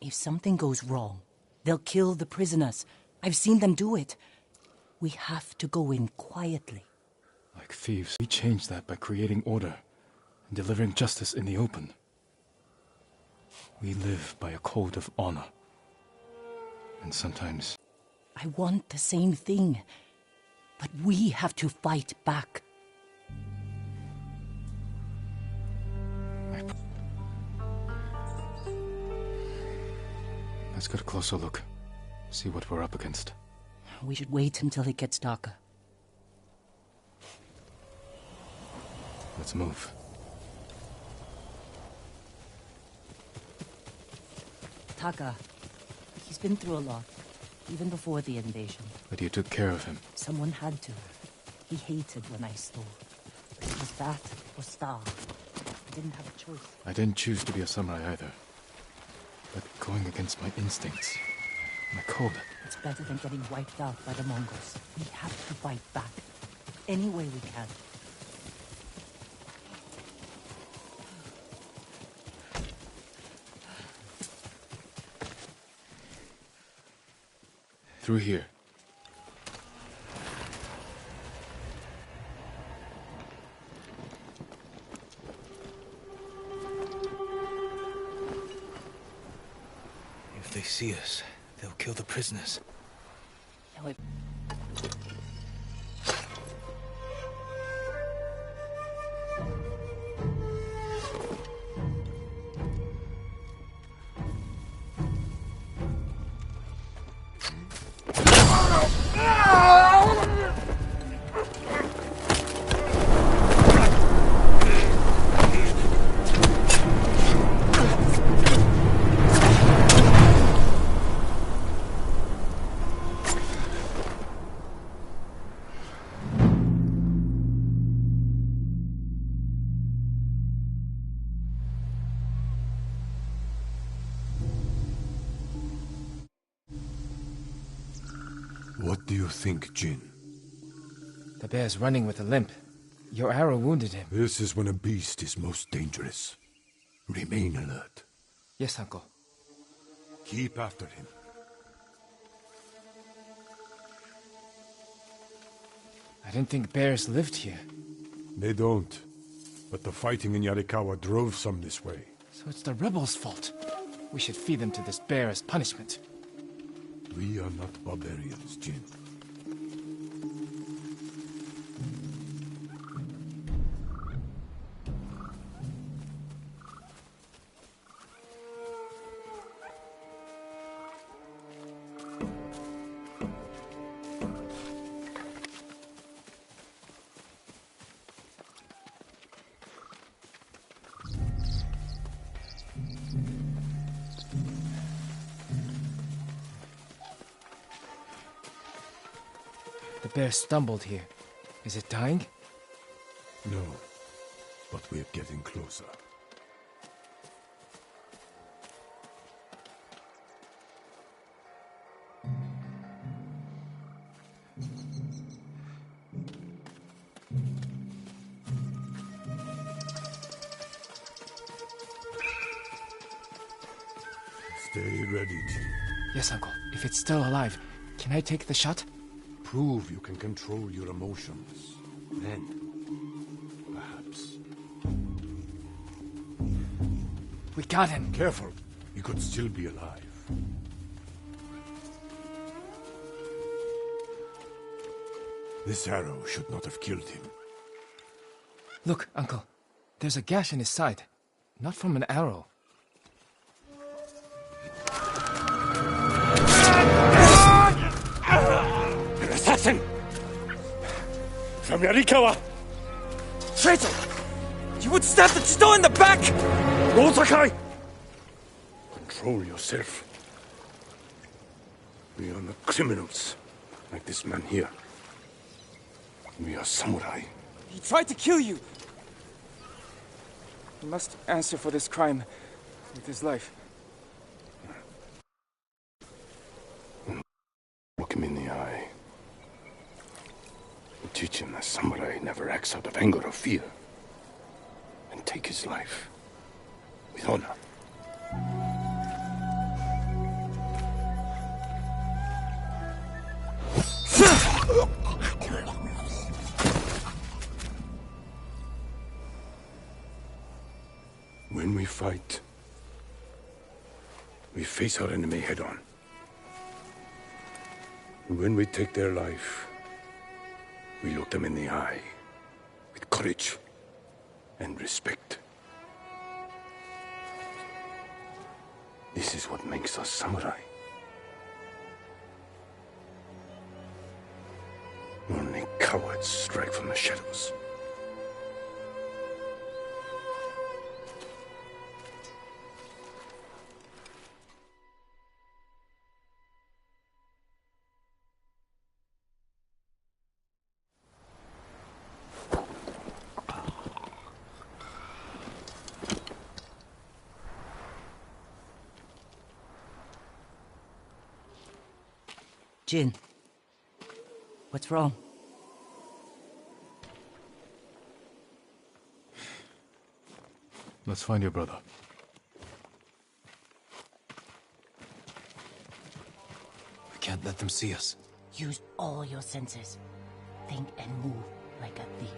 If something goes wrong, they'll kill the prisoners. I've seen them do it. We have to go in quietly. Like thieves, we change that by creating order and delivering justice in the open. We live by a code of honor. And sometimes... I want the same thing, but we have to fight back. Let's get a closer look. See what we're up against. We should wait until it gets darker. Let's move. Taka, he's been through a lot, even before the invasion. But you took care of him. Someone had to. He hated when I stole. It was that or starve. I didn't have a choice. I didn't choose to be a samurai either. But going against my instincts, my code... It's better than getting wiped out by the Mongols. We have to fight back. Any way we can. Through here. If they see us, they'll kill the prisoners. No, it... What do you think, Jin? The bear's running with a limp. Your arrow wounded him. This is when a beast is most dangerous. Remain alert. Yes, uncle. Keep after him. I didn't think bears lived here. They don't. But the fighting in Yarikawa drove some this way. So it's the rebels' fault. We should feed them to this bear as punishment. We are not barbarians, Jin. The bear stumbled here. Is it dying? No, but we're getting closer. Stay ready, Jin. Yes, uncle. If it's still alive, can I take the shot? Prove you can control your emotions. Then, perhaps. We got him. Careful. He could still be alive. This arrow should not have killed him. Look, uncle. There's a gash in his side. Not from an arrow. Assassin! From Yarikawa! Traitor! You would stab the Chido in the back! Rosakai! Control yourself. We are not criminals, like this man here. We are samurai. He tried to kill you! He must answer for this crime with his life. Look him in the eye. Teach him that samurai never acts out of anger or fear. And take his life with honor. fight. We face our enemy head on. And when we take their life, we look them in the eye with courage and respect. This is what makes us samurai. Only cowards strike from the shadows. Jin, what's wrong? Let's find your brother. We can't let them see us. Use all your senses. Think and move like a thief.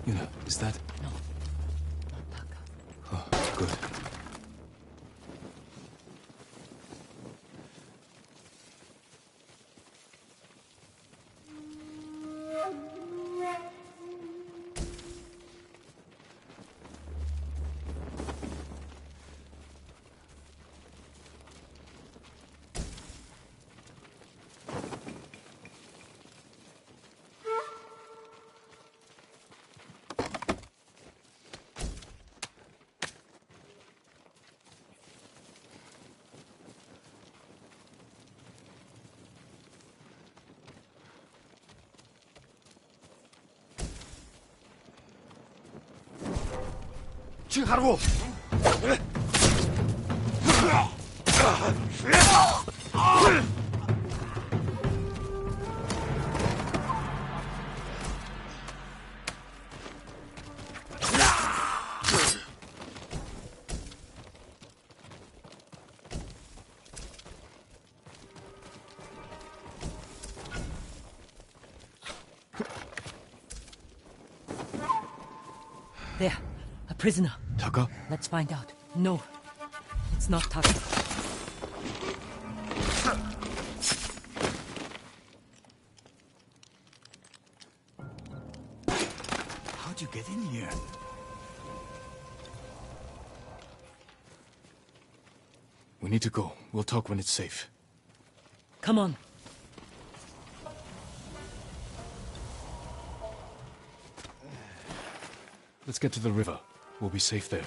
Yuna, is that? No, not Taka. Oh, good. 지금 가라고! There, a prisoner. Taka? Let's find out. No, it's not Taka. How'd you get in here? We need to go. We'll talk when it's safe. Come on. Let's get to the river. We'll be safe there.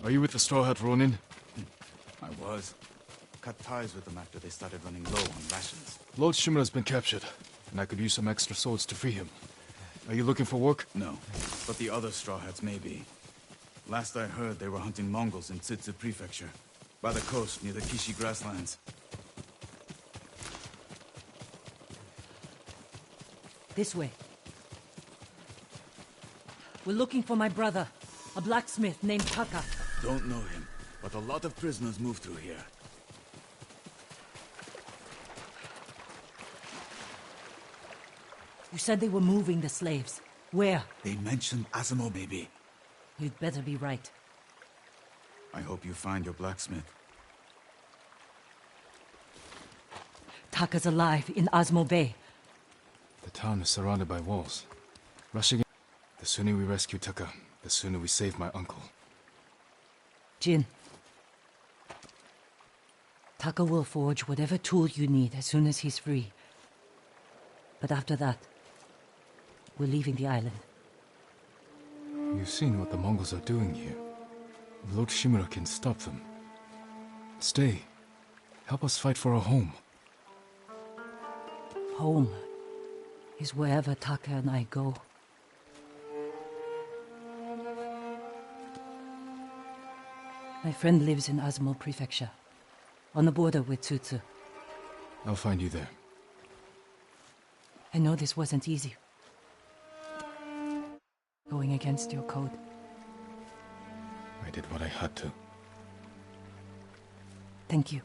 Are you with the Straw Hat Ronin? I was. Cut ties with them after they started running low on rations. Lord Shimura's been captured, and I could use some extra swords to free him. Are you looking for work? No, but the other Straw Hats may be. Last I heard, they were hunting Mongols in Tsutsu Prefecture, by the coast near the Kishi grasslands. This way. We're looking for my brother, a blacksmith named Taka. Don't know him, but a lot of prisoners move through here. You said they were moving the slaves. Where? They mentioned Azamo, maybe. You'd better be right. I hope you find your blacksmith. Taka's alive in Osmo Bay. The town is surrounded by walls. Rushing in... The sooner we rescue Taka, the sooner we save my uncle. Jin. Taka will forge whatever tool you need as soon as he's free. But after that, we're leaving the island. You've seen what the Mongols are doing here. Lord Shimura can stop them. Stay. Help us fight for a home. Home is wherever Taka and I go. My friend lives in Azumal Prefecture, on the border with Tsutsu. I'll find you there. I know this wasn't easy. Going against your code. I did what I had to. Thank you.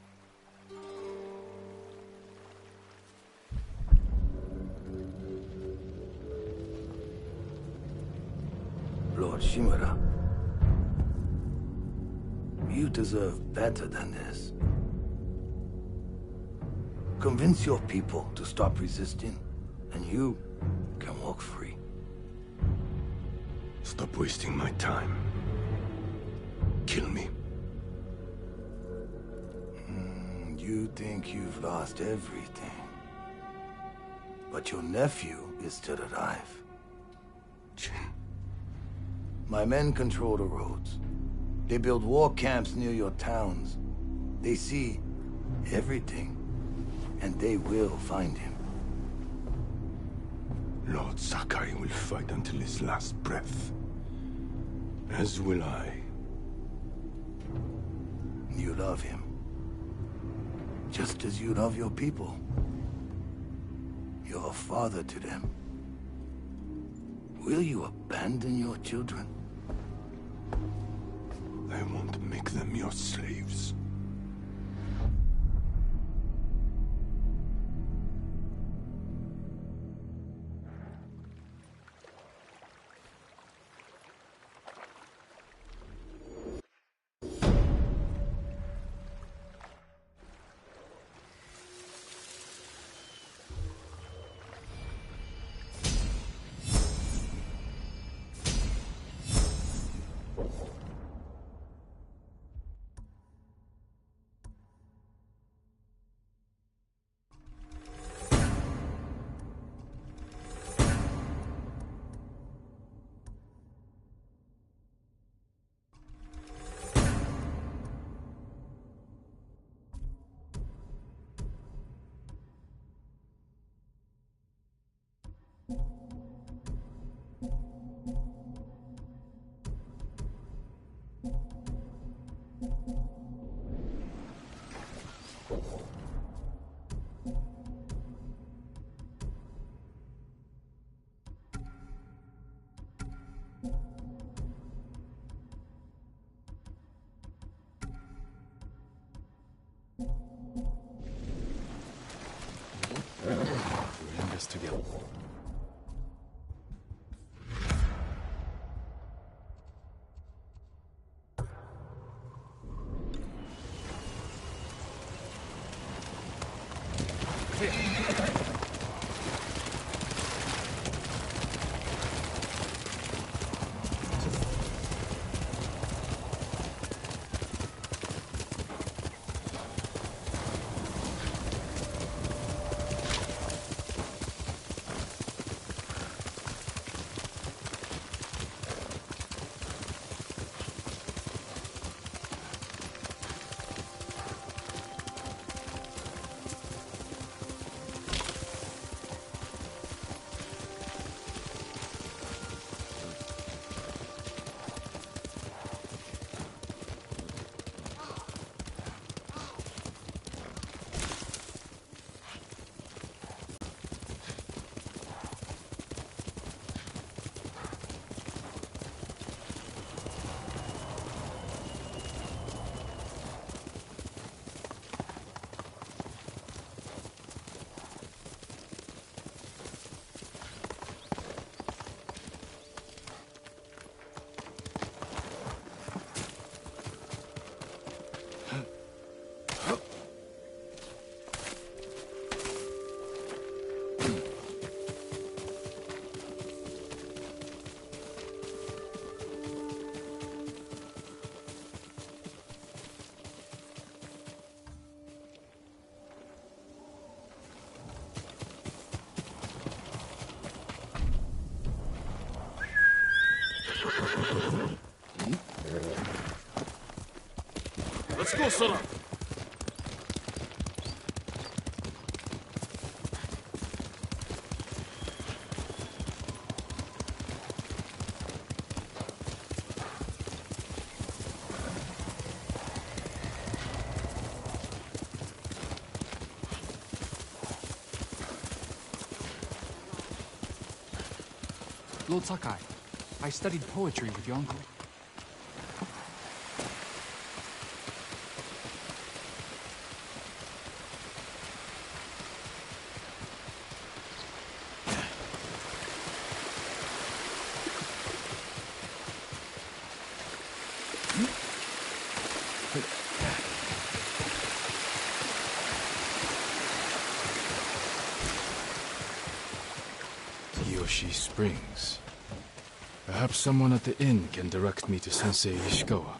Lord Shimura, you deserve better than this. Convince your people to stop resisting, and you can walk free. Stop wasting my time. Kill me. You think you've lost everything. But your nephew is still alive. Jin. My men control the roads. They build war camps near your towns. They see everything, and they will find him. Lord Sakai will fight until his last breath. As will I. You love him. Just as you love your people. You're a father to them. Will you abandon your children? I won't make them your slaves. We're in this together. Let's go, Sora! Lord Sakai, I studied poetry with your uncle. Yoshi Springs. Perhaps someone at the inn can direct me to Sensei Ishikawa.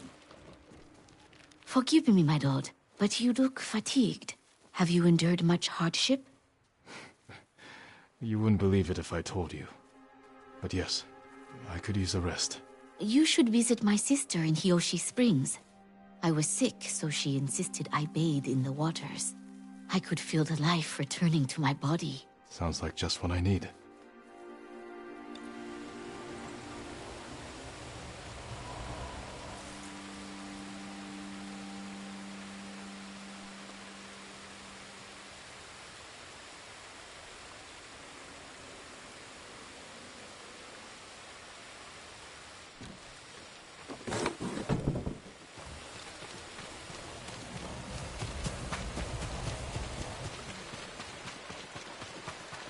Forgive me, my lord, but you look fatigued. Have you endured much hardship? You wouldn't believe it if I told you. But yes, I could use a rest. You should visit my sister in Hiyoshi Springs. I was sick, so she insisted I bathe in the waters. I could feel the life returning to my body. Sounds like just what I need.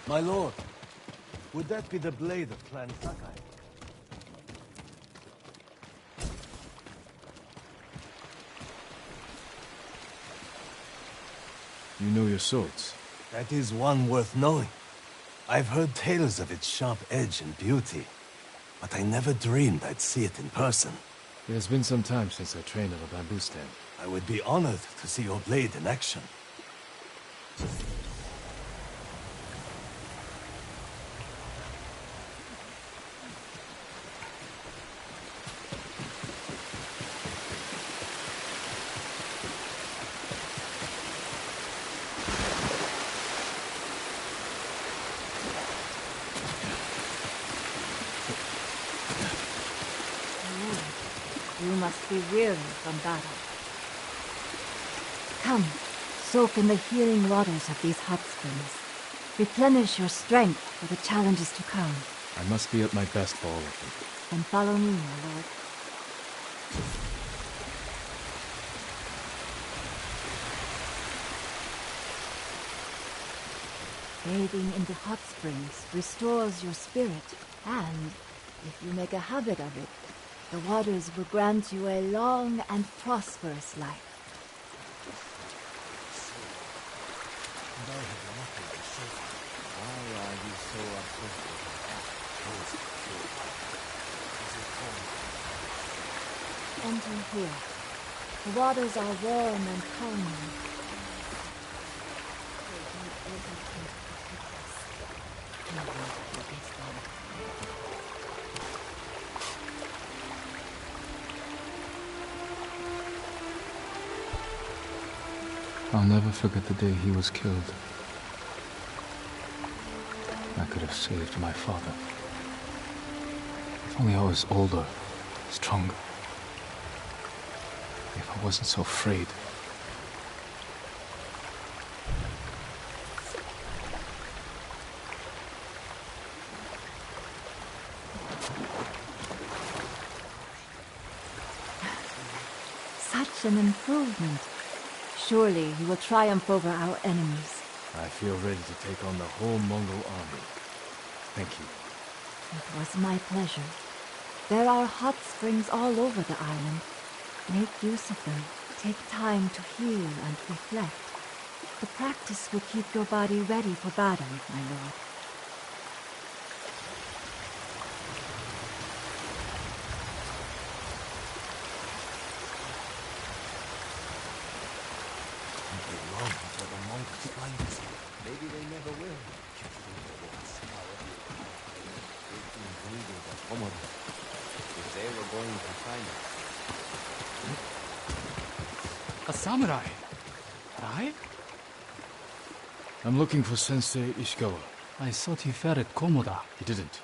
My lord, would that be the blade of Clan Sakai? You know your swords. That is one worth knowing. I've heard tales of its sharp edge and beauty, but I never dreamed I'd see it in person. It has been some time since I trained on a bamboo stand. I would be honored to see your blade in action. You must be weary from battle. Come, soak in the healing waters of these hot springs. Replenish your strength for the challenges to come. I must be at my best for all of them. Then follow me, my lord. Bathing in the hot springs restores your spirit, and if you make a habit of it, the waters will grant you a long and prosperous life. Why are you so obsessed? Enter here. The waters are warm and calming. I'll never forget the day he was killed. I could have saved my father. If only I was older, stronger. If I wasn't so afraid. Such an improvement. Surely you will triumph over our enemies. I feel ready to take on the whole Mongol army. Thank you. It was my pleasure. There are hot springs all over the island. Make use of them. Take time to heal and reflect. The practice will keep your body ready for battle, my lord. Maybe they never will. If they were going to find us. A samurai. Right? I'm looking for Sensei Ishikawa. I thought he fell at Komoda. He didn't.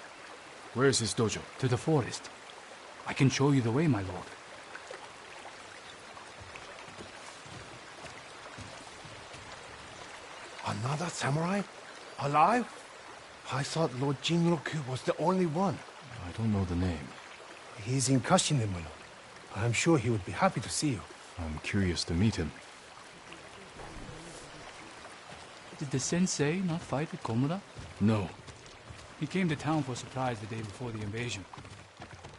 Where is his dojo? To the forest. I can show you the way, my lord. Another samurai? Alive? I thought Lord Jinroku was the only one. I don't know the name. He's in Kashinemono. I'm sure he would be happy to see you. I'm curious to meet him. Did the sensei not fight at Komoda? No. He came to town for a surprise the day before the invasion.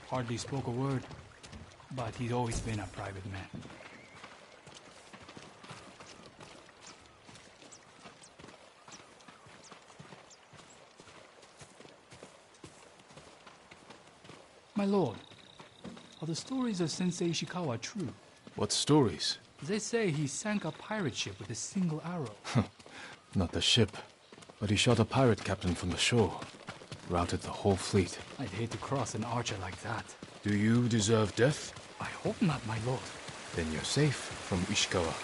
Hardly spoke a word, but he's always been a private man. My lord, are the stories of Sensei Ishikawa true? What stories? They say he sank a pirate ship with a single arrow. Not the ship, but he shot a pirate captain from the shore. Routed the whole fleet. I'd hate to cross an archer like that. Do you deserve death? I hope not, my lord. Then you're safe from Ishikawa.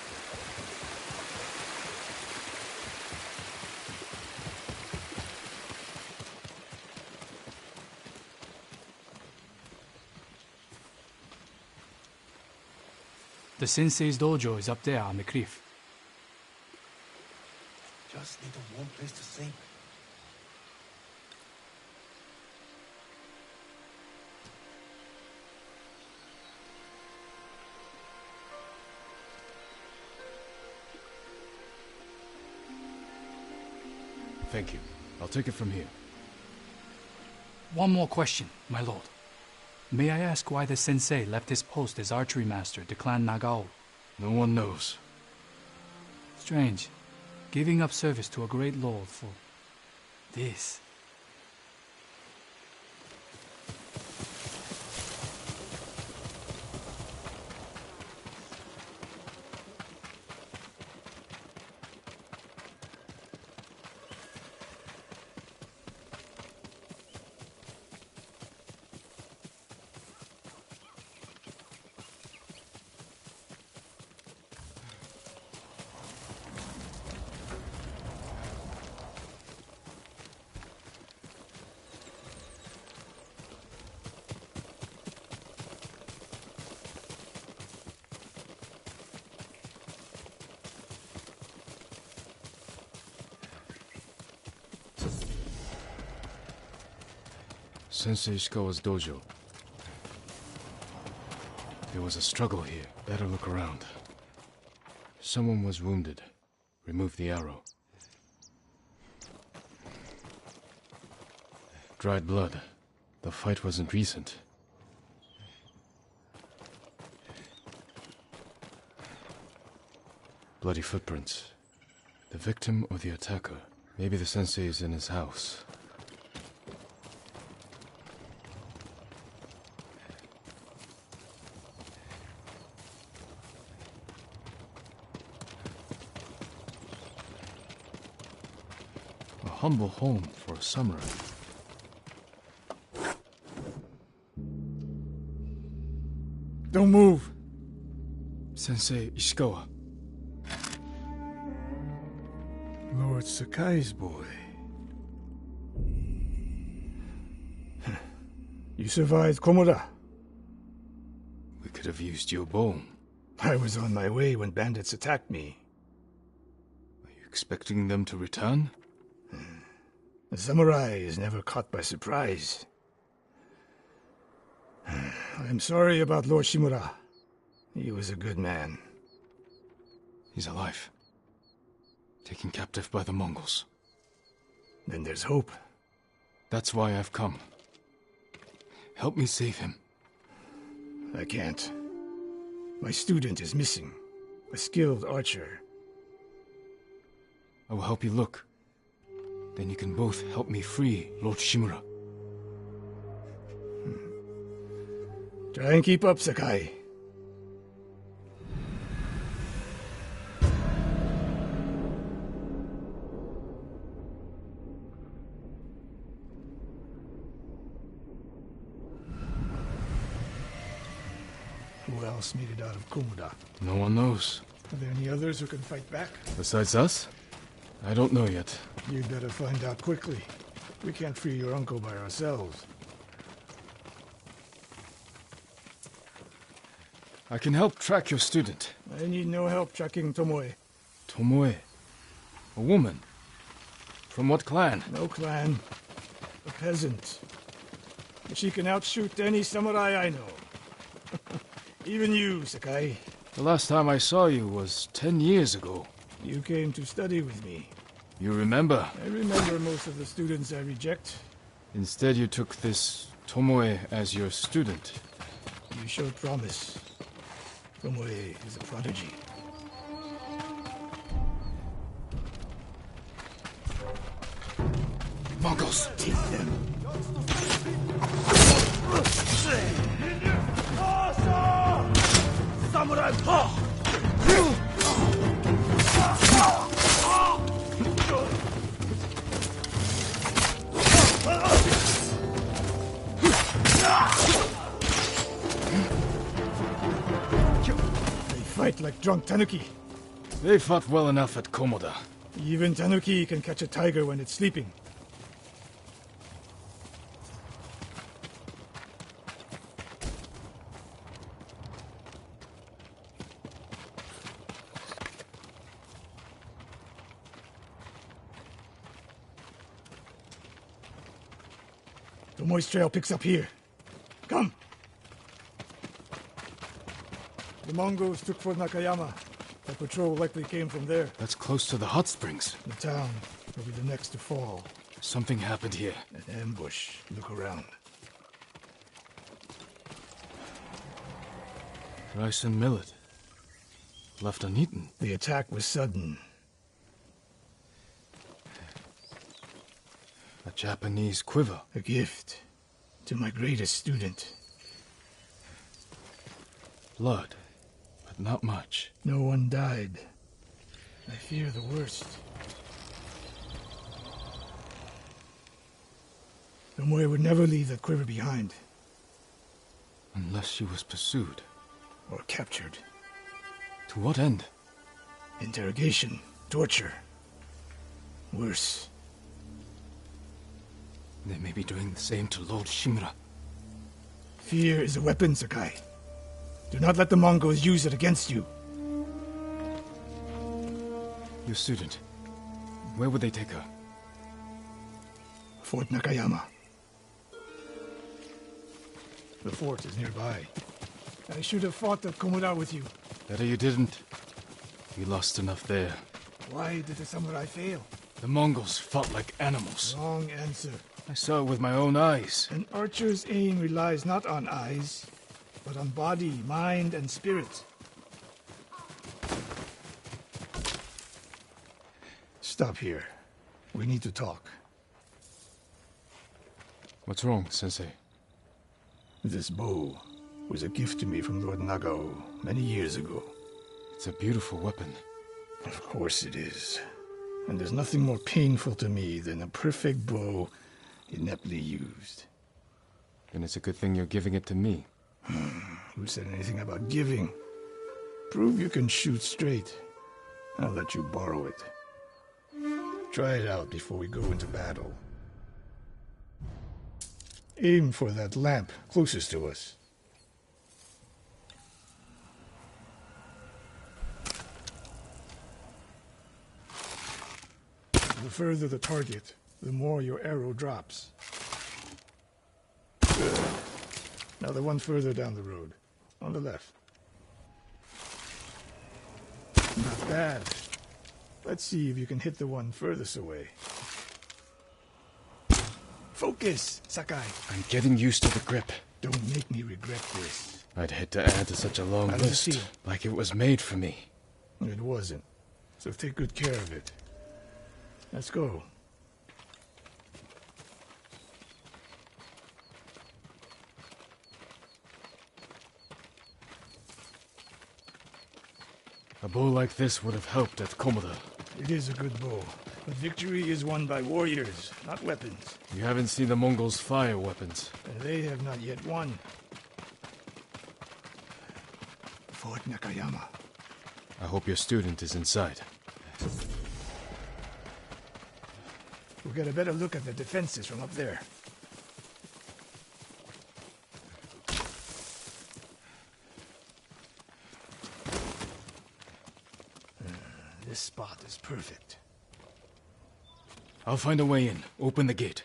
The sensei's dojo is up there on the cliff. Just need a warm place to sleep. Thank you. I'll take it from here. One more question, my lord. May I ask why the sensei left his post as archery master to Clan Nagao? No one knows. Strange. Giving up service to a great lord for this. Sensei Ishikawa's dojo. There was a struggle here. Better look around. Someone was wounded. Remove the arrow. Dried blood. The fight wasn't recent. Bloody footprints. The victim or the attacker. Maybe the sensei is in his house. A humble home for a samurai. Don't move! Sensei Ishikawa. Lord Sakai's boy. You survived Komoda. We could have used your bone. I was on my way when bandits attacked me. Are you expecting them to return? A samurai is never caught by surprise. I'm sorry about Lord Shimura. He was a good man. He's alive. Taken captive by the Mongols. Then there's hope. That's why I've come. Help me save him. I can't. My student is missing. A skilled archer. I will help you look. Then you can both help me free Lord Shimura. Try and keep up, Sakai. Who else made it out of Komoda? No one knows. Are there any others who can fight back? Besides us? I don't know yet. You'd better find out quickly. We can't free your uncle by ourselves. I can help track your student. I need no help tracking Tomoe. Tomoe. A woman. From what clan? No clan. A peasant. But she can outshoot any samurai I know. Even you, Sakai. The last time I saw you was 10 years ago. You came to study with me. You remember? I remember most of the students I reject. Instead, you took this Tomoe as your student. You showed promise. Tomoe is a prodigy. Mongols! Take them. Samurai Paw! They fight like drunk tanuki. They fought well enough at Komoda. Even tanuki can catch a tiger when it's sleeping. Tomoe's trail picks up here. Come! The Mongols took Fort Nakayama. The patrol likely came from there. That's close to the hot springs. The town will be the next to fall. Something happened here. An ambush. Look around. Rice and millet. Left uneaten. The attack was sudden. A Japanese quiver. A gift to my greatest student. Blood, but not much. No one died. I fear the worst. Tomoe would never leave that quiver behind. Unless she was pursued. Or captured. To what end? Interrogation. Torture. Worse. They may be doing the same to Lord Shimura. Fear is a weapon, Sakai. Do not let the Mongols use it against you. Your student. Where would they take her? Fort Nakayama. The fort is nearby. I should have fought at Komoda with you. Better you didn't. We lost enough there. Why did the samurai fail? The Mongols fought like animals. Wrong answer. I saw it with my own eyes. An archer's aim relies not on eyes, but on body, mind, and spirit. Stop here. We need to talk. What's wrong, Sensei? This bow was a gift to me from Lord Nagao many years ago. It's a beautiful weapon. Of course it is. And there's nothing more painful to me than a perfect bow ineptly used. Then it's a good thing you're giving it to me. Who said anything about giving? Prove you can shoot straight. I'll let you borrow it. Try it out before we go into battle. Aim for that lamp closest to us. The further the target, the more your arrow drops. Good. Now the one further down the road, on the left. Not bad. Let's see if you can hit the one furthest away. Focus, Sakai. I'm getting used to the grip. Don't make me regret this. I'd hate to add to such a long How does it list, feel? like it was made for me. It wasn't. So take good care of it. Let's go. A bow like this would have helped at Komoda. It is a good bow, but victory is won by warriors, not weapons. You haven't seen the Mongols fire weapons. And they have not yet won. Fort Nakayama. I hope your student is inside. We'll get a better look at the defenses from up there. This spot is perfect. I'll find a way in. Open the gate.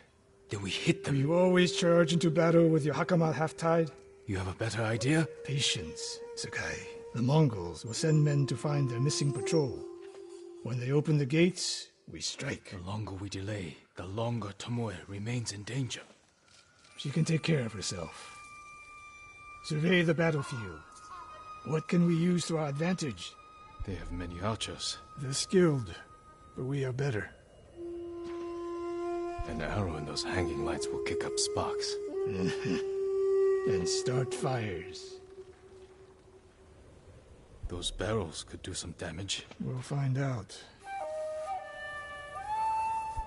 Then we hit them. You always charge into battle with your hakama half-tied? You have a better idea? Patience, Sakai. The Mongols will send men to find their missing patrol. When they open the gates, we strike. The longer we delay, the longer Tomoe remains in danger. She can take care of herself. Survey the battlefield. What can we use to our advantage? They have many archers. They're skilled, but we are better. An arrow in those hanging lights will kick up sparks. And start fires. Those barrels could do some damage. We'll find out.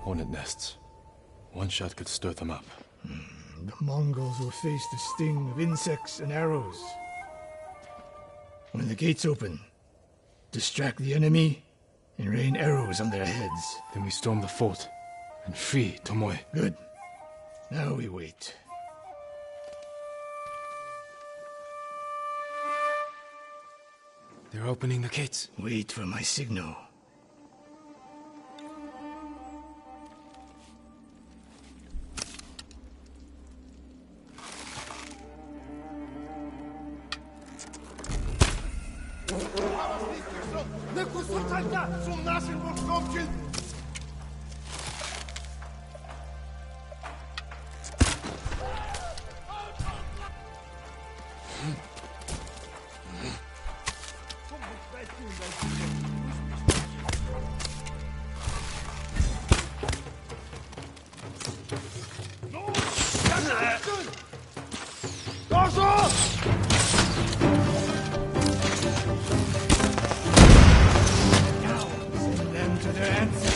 Hornet nests. One shot could stir them up. The Mongols will face the sting of insects and arrows. When the gates open, distract the enemy and rain arrows on their heads. Then we storm the fort and free Tomoe. Good. Now we wait. They're opening the gates. Wait for my signal. Now, send them to their ancestors.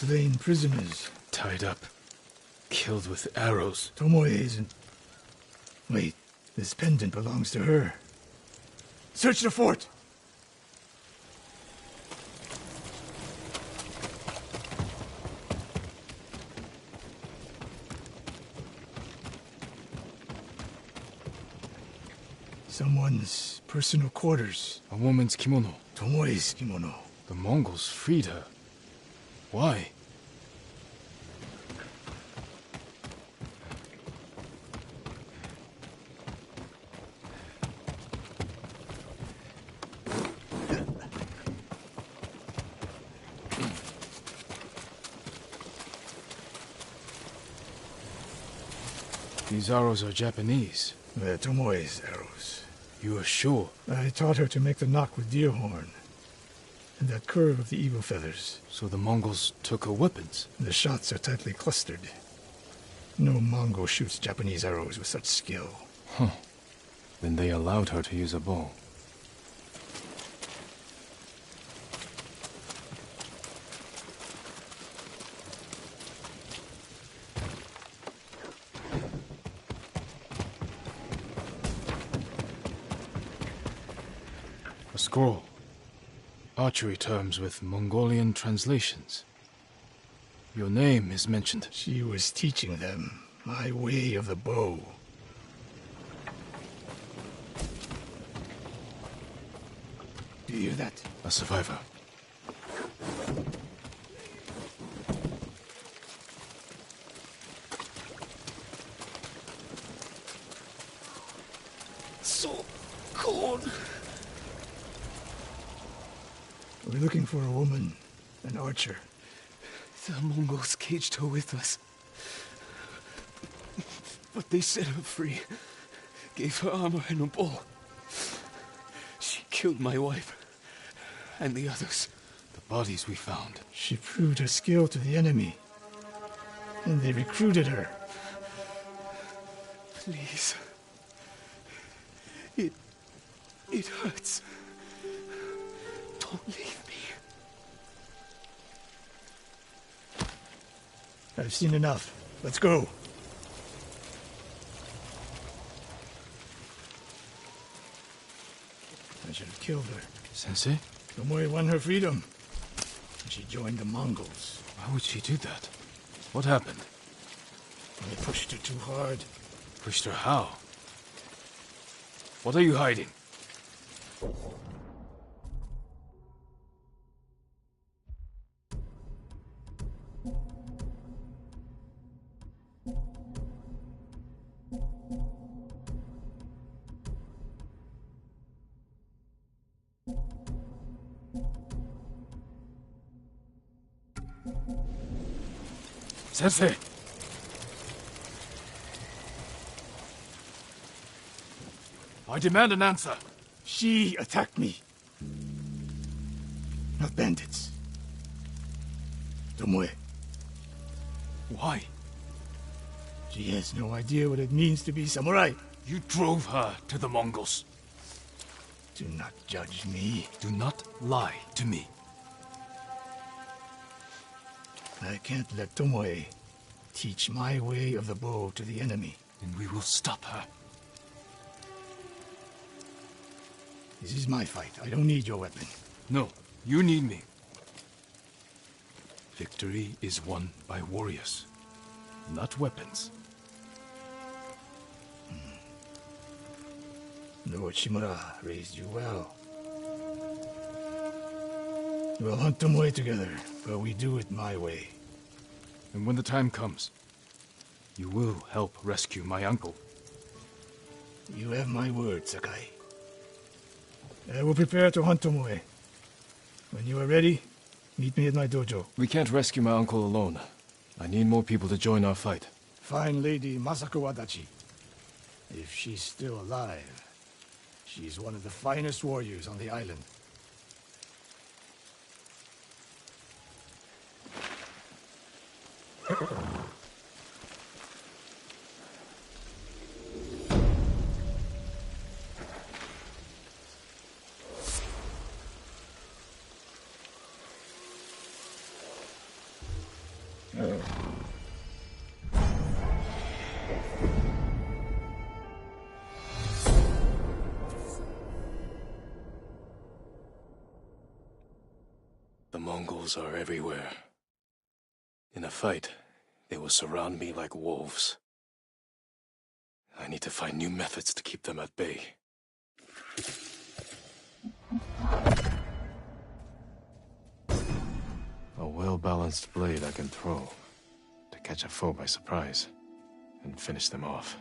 Slain prisoners. Tied up. Killed with arrows. Tomoe isn't... Wait, this pendant belongs to her. Search the fort! Someone's personal quarters. A woman's kimono. Tomoe's kimono. The Mongols freed her. Why? These arrows are Japanese. They're Tomoe's arrows. You are sure? I taught her to make the knock with deer horn. And that curve of the eagle feathers. So the Mongols took her weapons? The shots are tightly clustered. No Mongol shoots Japanese arrows with such skill. Huh. Then they allowed her to use a bow. A scroll. Archery terms with Mongolian translations. Your name is mentioned. She was teaching them my way of the bow. Do you hear that? A survivor. So cold. We're looking for a woman, an archer. The Mongols caged her with us. But they set her free. Gave her armor and a bow. She killed my wife. And the others. The bodies we found. She proved her skill to the enemy. And they recruited her. Please. It hurts. Don't leave me. I've seen enough. Let's go. I should have killed her. Sensei? Tomoe won her freedom. And she joined the Mongols. Why would she do that? What happened? They pushed her too hard. Pushed her how? What are you hiding? Sensei! I demand an answer. She attacked me. Not bandits. Tomoe. Why? She has no idea what it means to be samurai. You drove her to the Mongols. Do not judge me. Do not lie to me. I can't let Tomoe teach my way of the bow to the enemy. Then we will stop her. This is my fight. I don't need your weapon. No, you need me. Victory is won by warriors, not weapons. Lord Shimura raised you well. We'll hunt Tomoe together, but we do it my way. And when the time comes, you will help rescue my uncle. You have my word, Sakai. I will prepare to hunt Tomoe. When you are ready, meet me at my dojo. We can't rescue my uncle alone. I need more people to join our fight. Fine lady Masako Wadachi. If she's still alive, she's one of the finest warriors on the island. The Mongols are everywhere. In a fight, they will surround me like wolves. I need to find new methods to keep them at bay. A well-balanced blade I can throw to catch a foe by surprise and finish them off.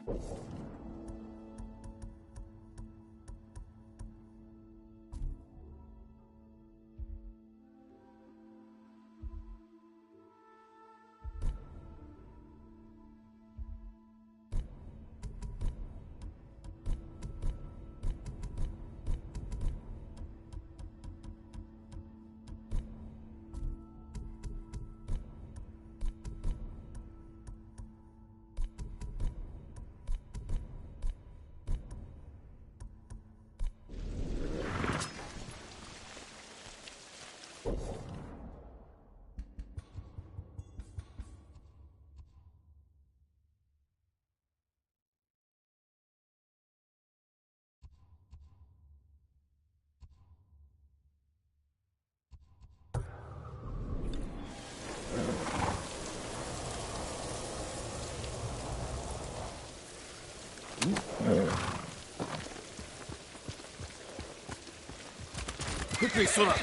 Quickly, Sora!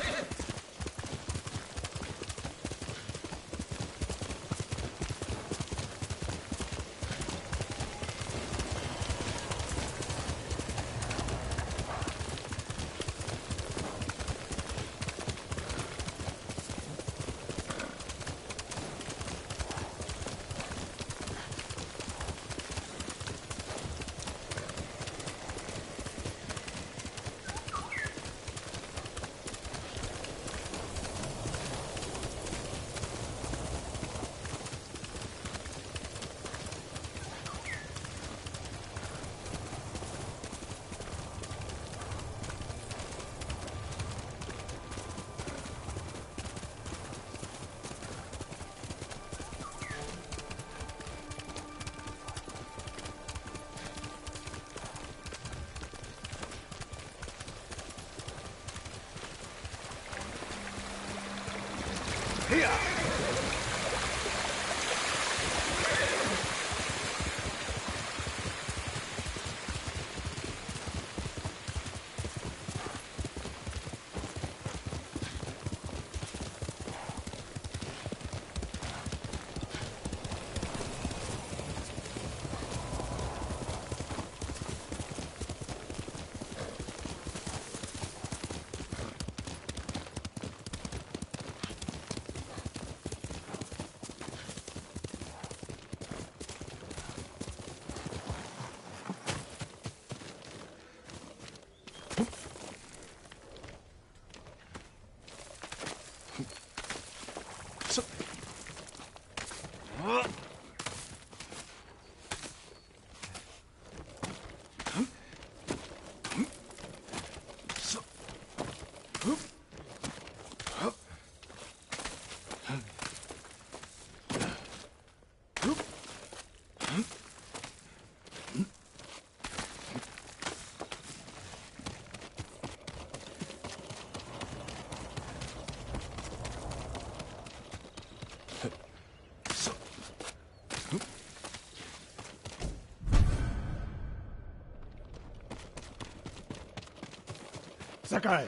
Sakai!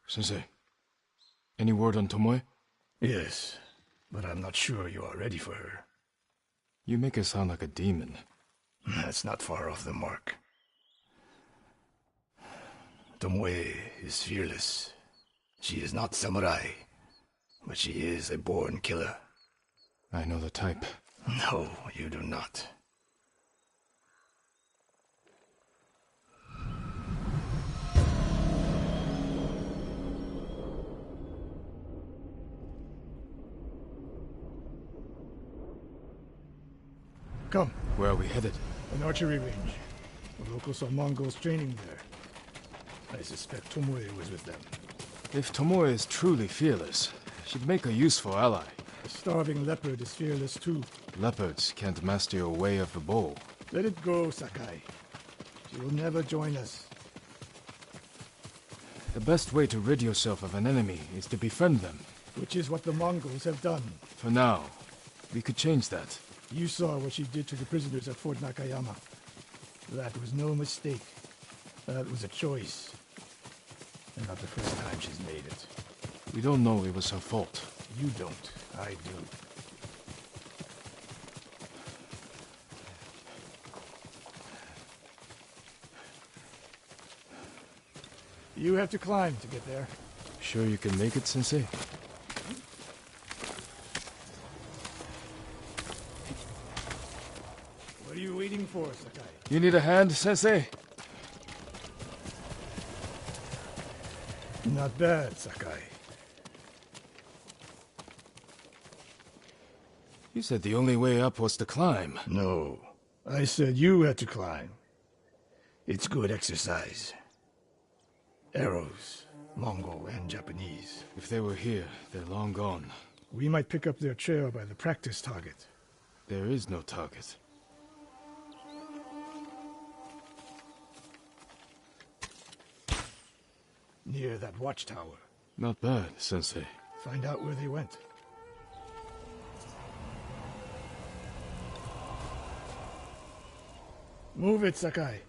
Sensei, any word on Tomoe? Yes, but I'm not sure you are ready for her. You make her sound like a demon. That's not far off the mark. Tomoe is fearless. She is not samurai, but she is a born killer. I know the type. No, you do not. Come. Where are we headed? An archery range. The locals saw Mongols training there. I suspect Tomoe was with them. If Tomoe is truly fearless, she'd make a useful ally. The starving leopard is fearless too. Leopards can't master your way of the bow. Let it go, Sakai. She will never join us. The best way to rid yourself of an enemy is to befriend them. Which is what the Mongols have done. For now, we could change that. You saw what she did to the prisoners at Fort Nakayama. That was no mistake. That was a choice. And not the first time she's made it. We don't know it was her fault. You don't. I do. You have to climb to get there. Sure you can make it, Sensei? What are you waiting for, Sakai? You need a hand, Sensei? Not bad, Sakai. You said the only way up was to climb. No. I said you had to climb. It's good exercise. Arrows, Mongol and Japanese. If they were here, they're long gone. We might pick up their trail by the practice target. There is no target. Near that watchtower. Not bad, Sensei. Find out where they went. Move it, Sakai.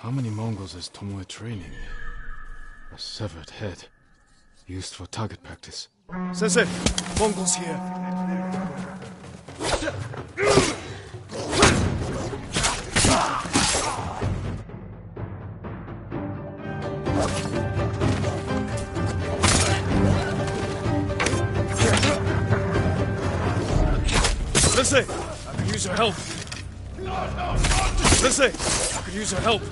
How many Mongols is Tomoe training? A severed head, used for target practice. Sensei! Mongols here! Sensei! I could use your help! Sensei! I could use your help!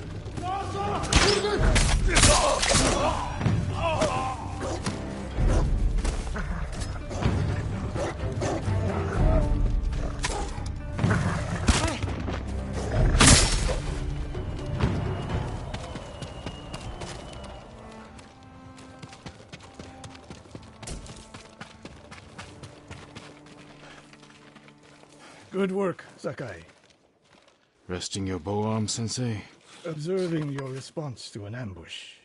Good work, Sakai. Resting your bow arm, Sensei? Observing your response to an ambush.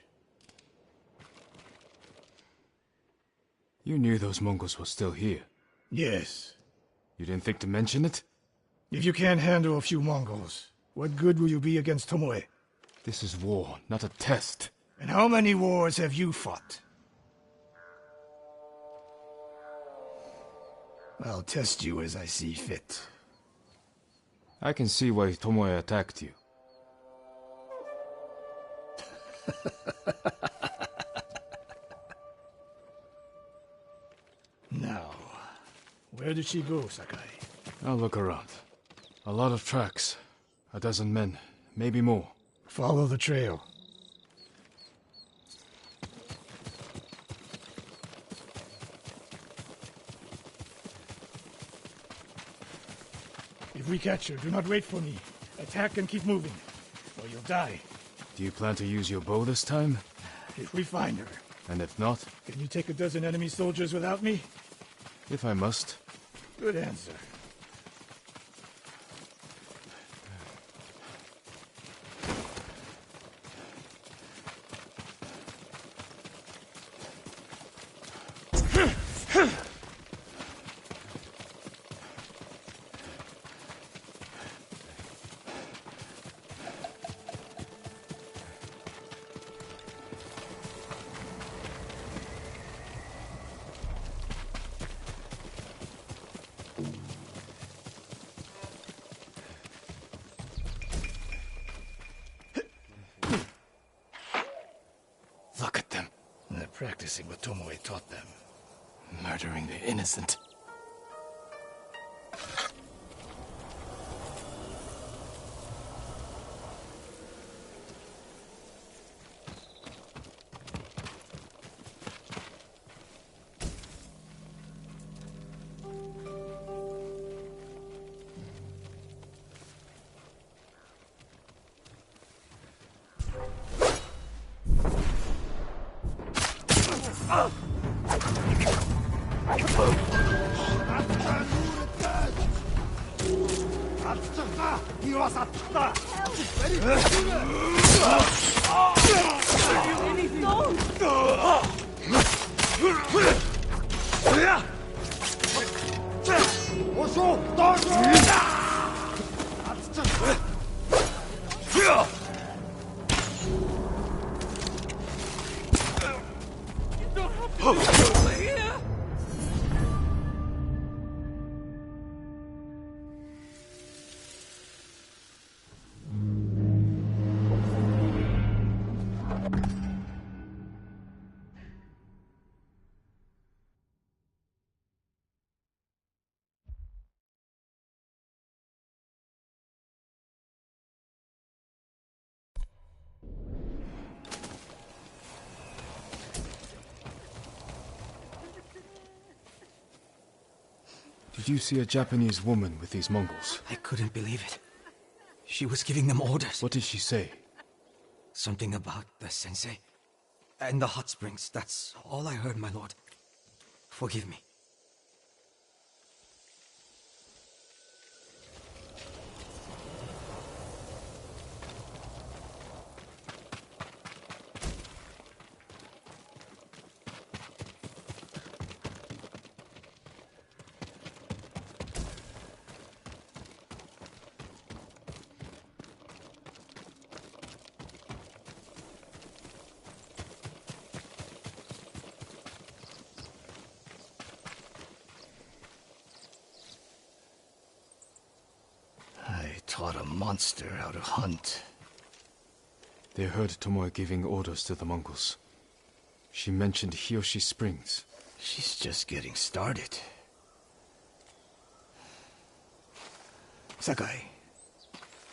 You knew those Mongols were still here. Yes. You didn't think to mention it? If you can't handle a few Mongols, what good will you be against Tomoe? This is war, not a test. And how many wars have you fought? I'll test you as I see fit. I can see why Tomoe attacked you. Now, where did she go, Sakai? I'll look around. A lot of tracks. A dozen men, maybe more. Follow the trail. If we catch her, do not wait for me. Attack and keep moving, or you'll die. Do you plan to use your bow this time? If we find her. And if not? Can you take a dozen enemy soldiers without me? If I must. Good answer. Look at them. They're practicing what Tomoe taught them. Murdering the innocent. Did you see a Japanese woman with these Mongols? I couldn't believe it. She was giving them orders. What did she say? Something about the sensei and the hot springs. That's all I heard, my lord. Forgive me. Taught a monster how to hunt. They heard Tomoe giving orders to the Mongols. She mentioned Hiyoshi Springs. She's just getting started. Sakai,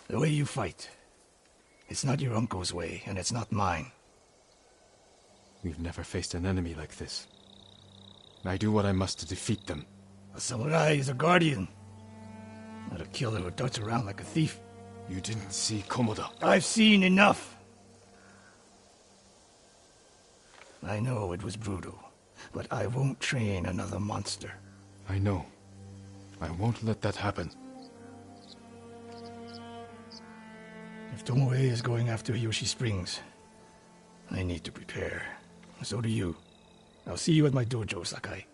the way you fight, it's not your uncle's way, and it's not mine. We've never faced an enemy like this. I do what I must to defeat them. A samurai is a guardian, not a killer who darts around like a thief. You didn't see Komoda. I've seen enough. I know it was brutal, but I won't train another monster. I know. I won't let that happen. If Tomoe is going after Yoshi Springs, I need to prepare. So do you. I'll see you at my dojo, Sakai.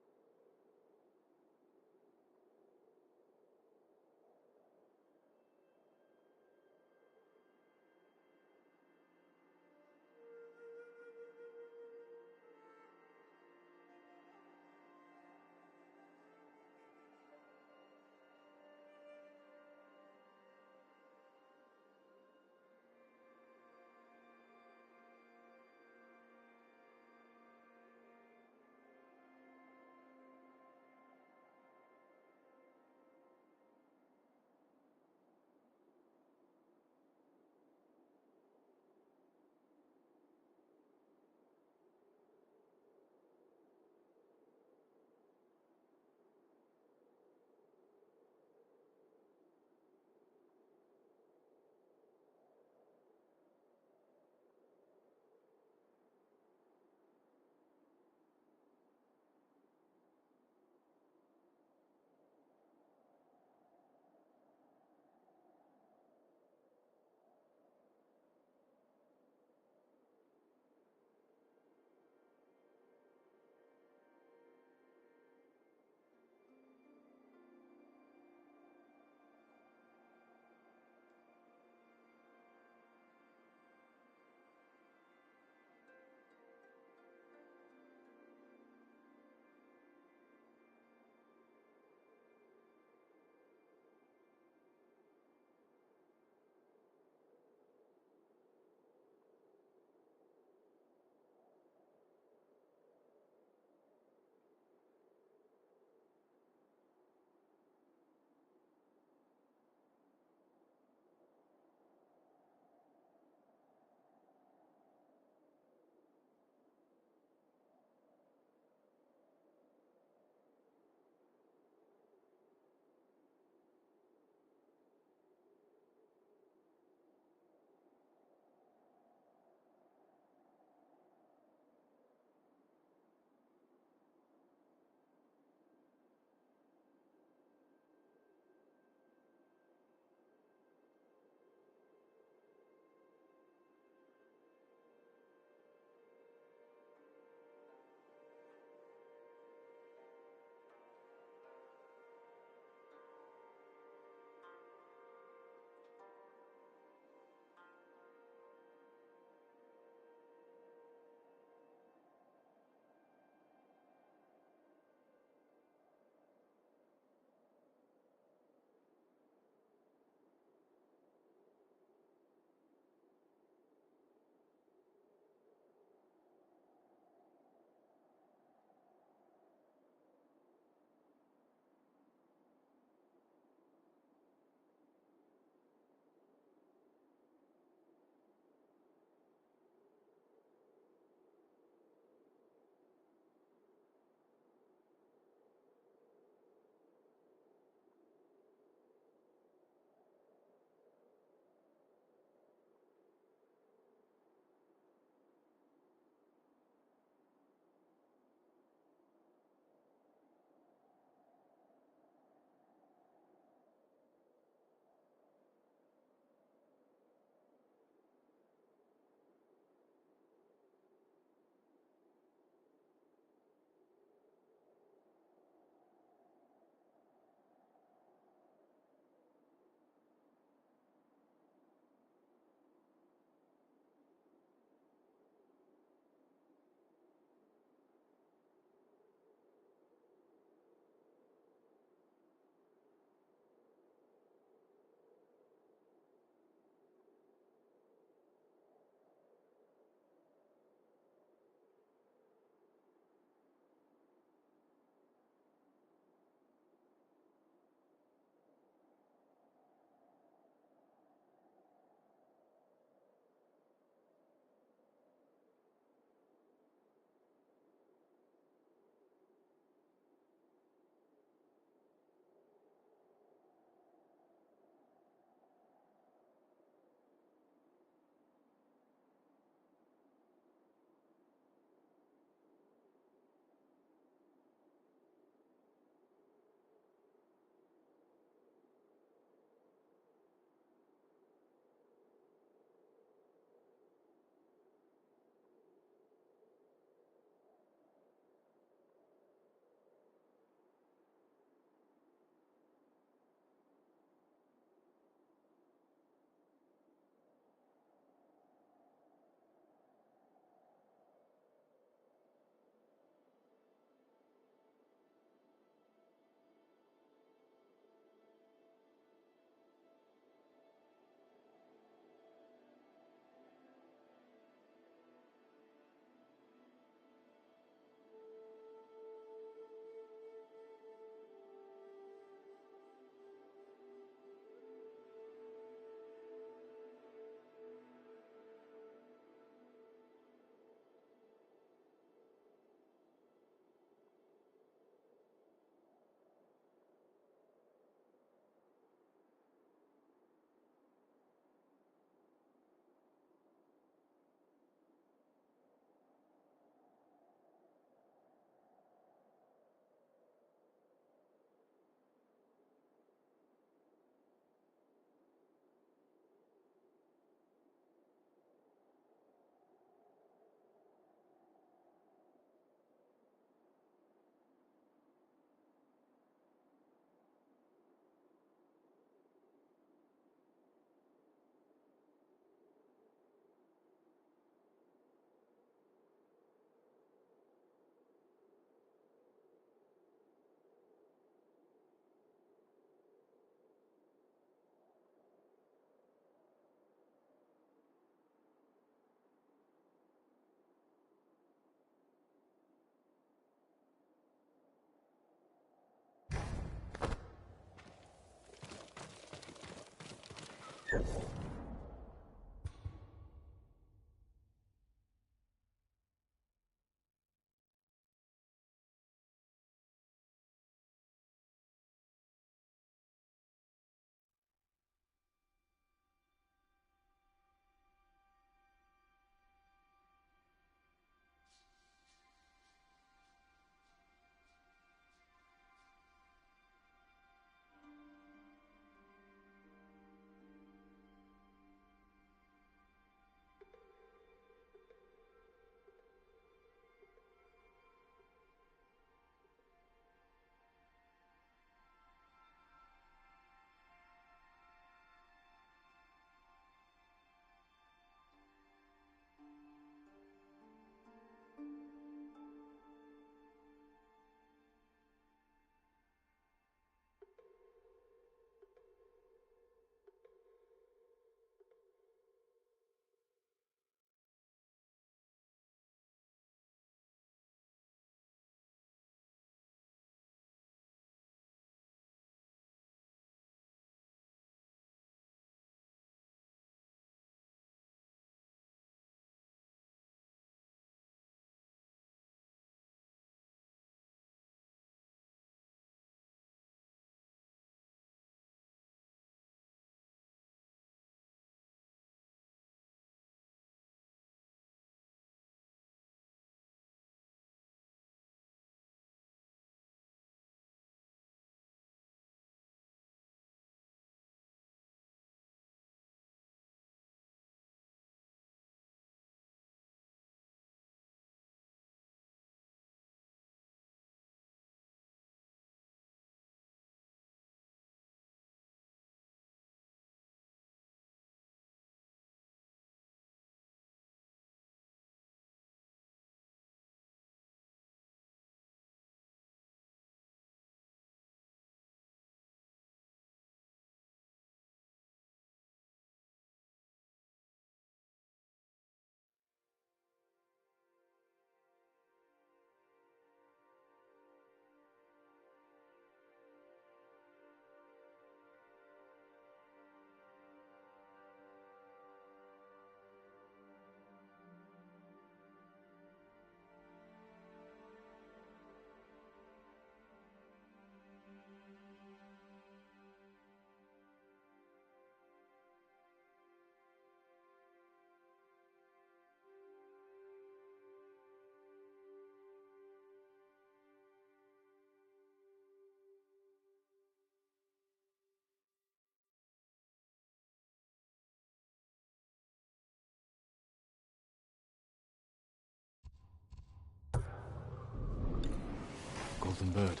Golden Bird.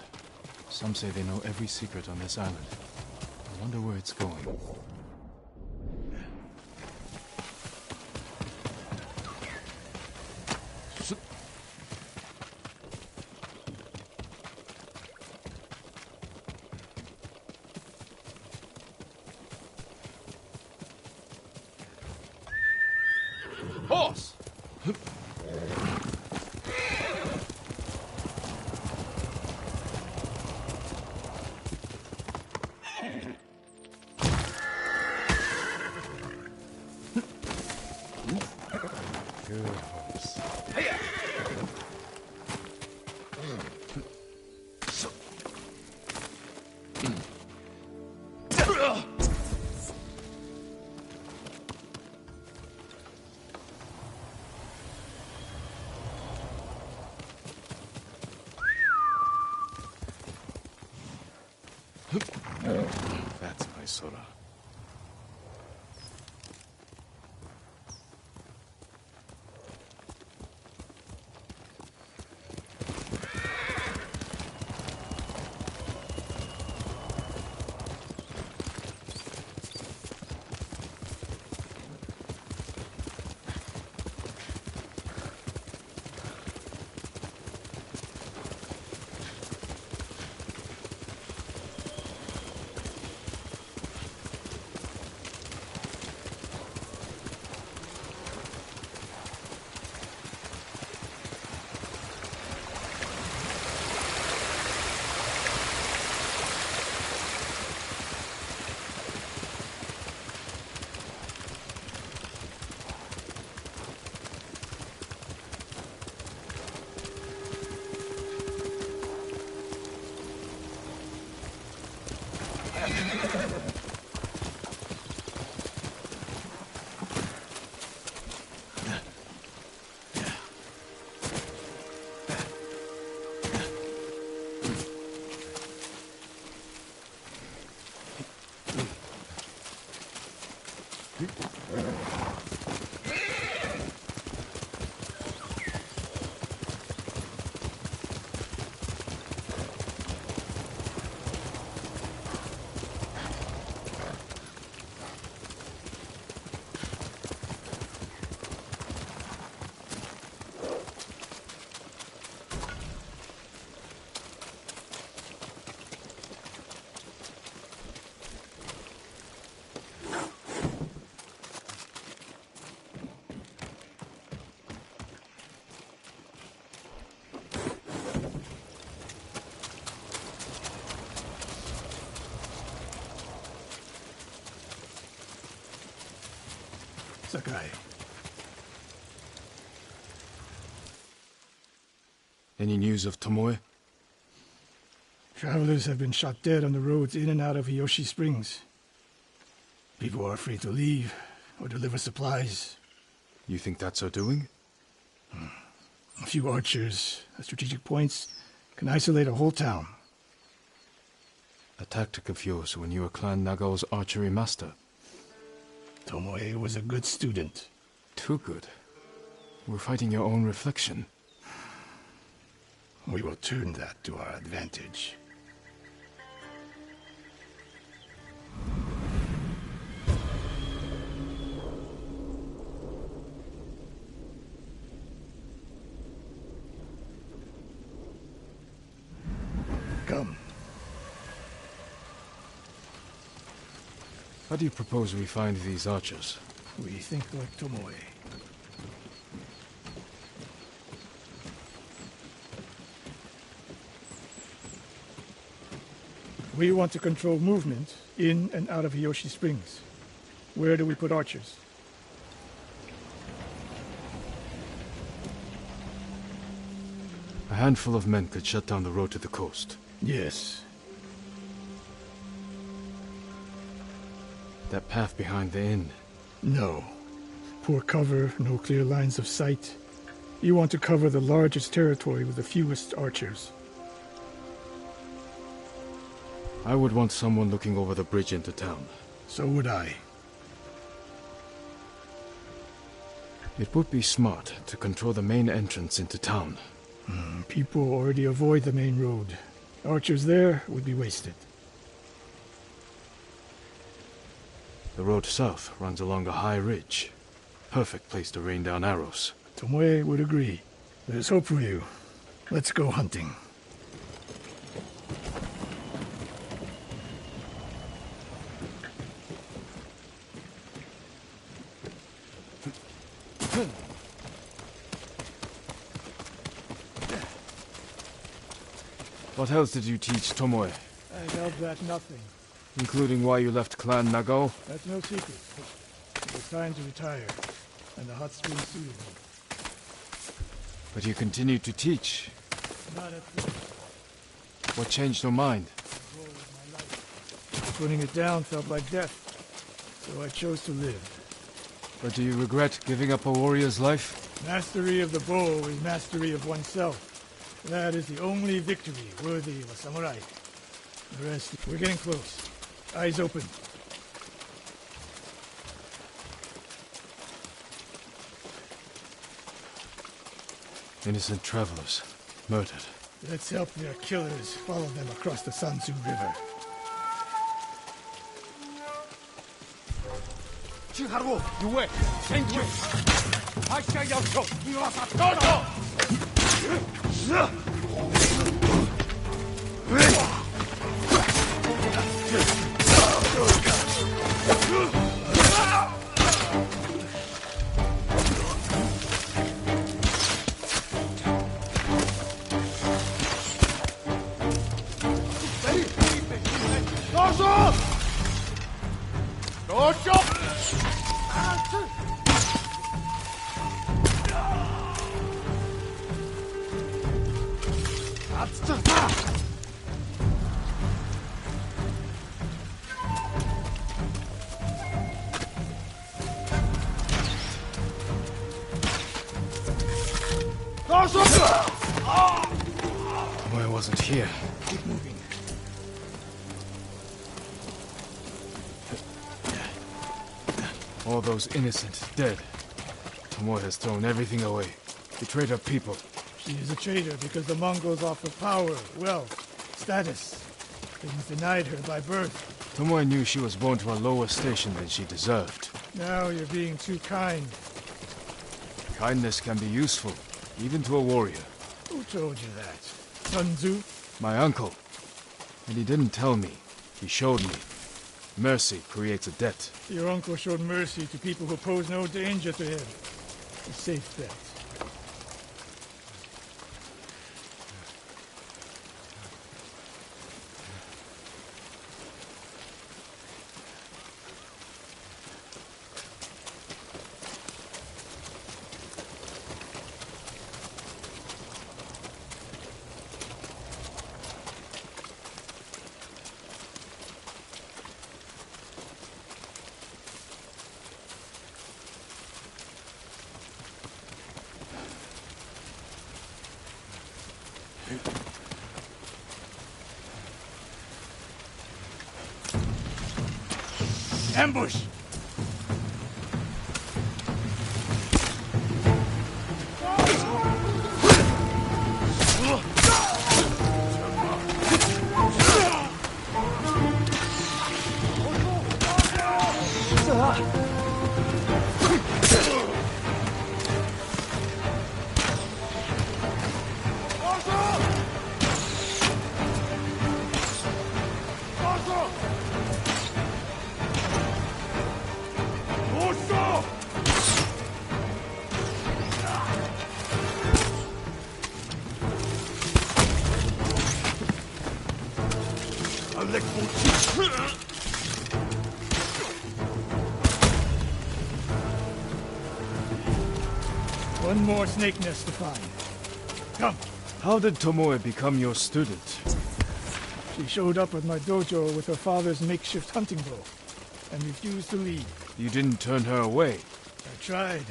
Some say they know every secret on this island. I wonder where it's going. Horse! Good horse. That's my Sora. Sakai. Any news of Tomoe? Travelers have been shot dead on the roads in and out of Hiyoshi Springs. People are afraid to leave or deliver supplies. You think that's her doing? A few archers at strategic points can isolate a whole town. A tactic of yours when you were Clan Nagao's archery master. Tomoe was a good student. Too good. We're fighting your own reflection. We will turn that to our advantage. Come. How do you propose we find these archers? We think like Tomoe. We want to control movement in and out of Hiyoshi Springs. Where do we put archers? A handful of men could shut down the road to the coast. Yes. That path behind the inn? No. Poor cover, no clear lines of sight. You want to cover the largest territory with the fewest archers. I would want someone looking over the bridge into town. So would I. It would be smart to control the main entrance into town. People already avoid the main road. Archers there would be wasted. The road south runs along a high ridge. Perfect place to rain down arrows. Tomoe would agree. There's hope for you. Let's go hunting. What else did you teach Tomoe? I held back nothing. Including why you left Clan Nagao? That's no secret. It was time to retire, and the hot spring suited me. But you continued to teach. Not at first. What changed your mind? The war was my life. Putting it down felt like death, so I chose to live. But do you regret giving up a warrior's life? Mastery of the bow is mastery of oneself. That is the only victory worthy of a samurai. The rest, we're getting close. Eyes open. Innocent travelers, murdered. Let's help their killers follow them across the Sansu River. Chiharu, Yue, Senju, Aisha Yaucho, Iwasa Todo! Tomoe wasn't here. Keep moving. All those innocent dead. Tomoe has thrown everything away. Betrayed her people. She is a traitor because the Mongols offer power, wealth, status. Things denied her by birth. Tomoe knew she was born to a lower station than she deserved. Now you're being too kind. Kindness can be useful, even to a warrior. Who told you that? Sun Tzu? My uncle. And he didn't tell me. He showed me. Mercy creates a debt. Your uncle showed mercy to people who pose no danger to him. A safe bet. Ambush! One more snake nest to find. Come. How did Tomoe become your student? She showed up at my dojo with her father's makeshift hunting bow and refused to leave. You didn't turn her away. I tried,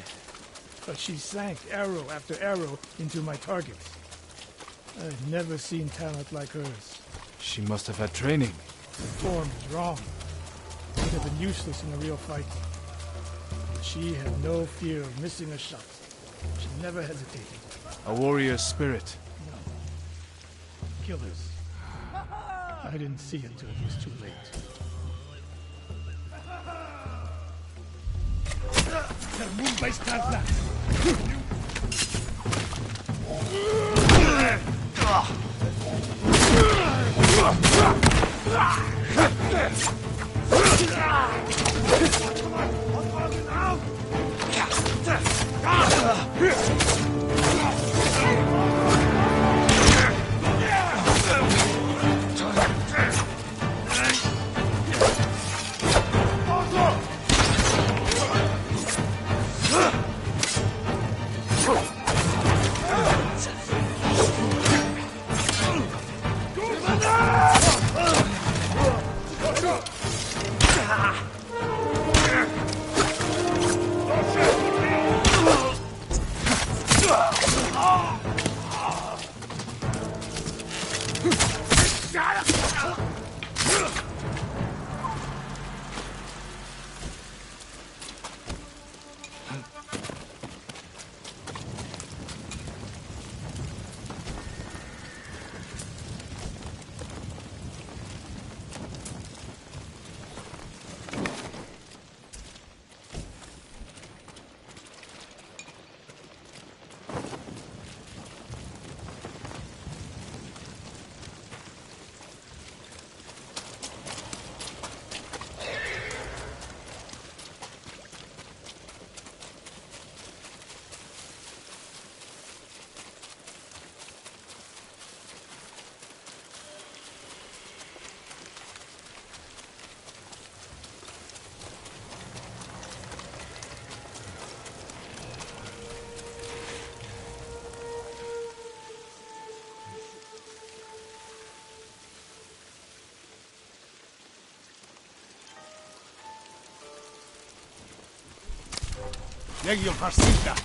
but she sank arrow after arrow into my targets. I've never seen talent like hers. She must have had training. The form is wrong. Would have been useless in a real fight. But she had no fear of missing a shot. She never hesitated. A warrior's spirit. killers. I didn't see it till it was too late. Legio Farsita!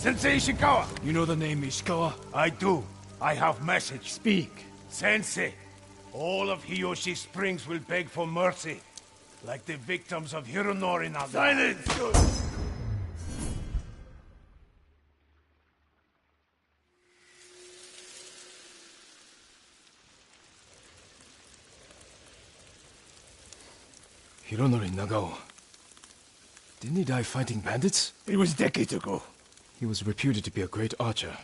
Sensei Ishikawa! You know the name Ishikawa? I do. I have message. Speak. Sensei, all of Hiyoshi Springs will beg for mercy, like the victims of Hironori Naga. Silence! Hironori Nagao. Didn't he die fighting bandits? It was decades ago. He was reputed to be a great archer.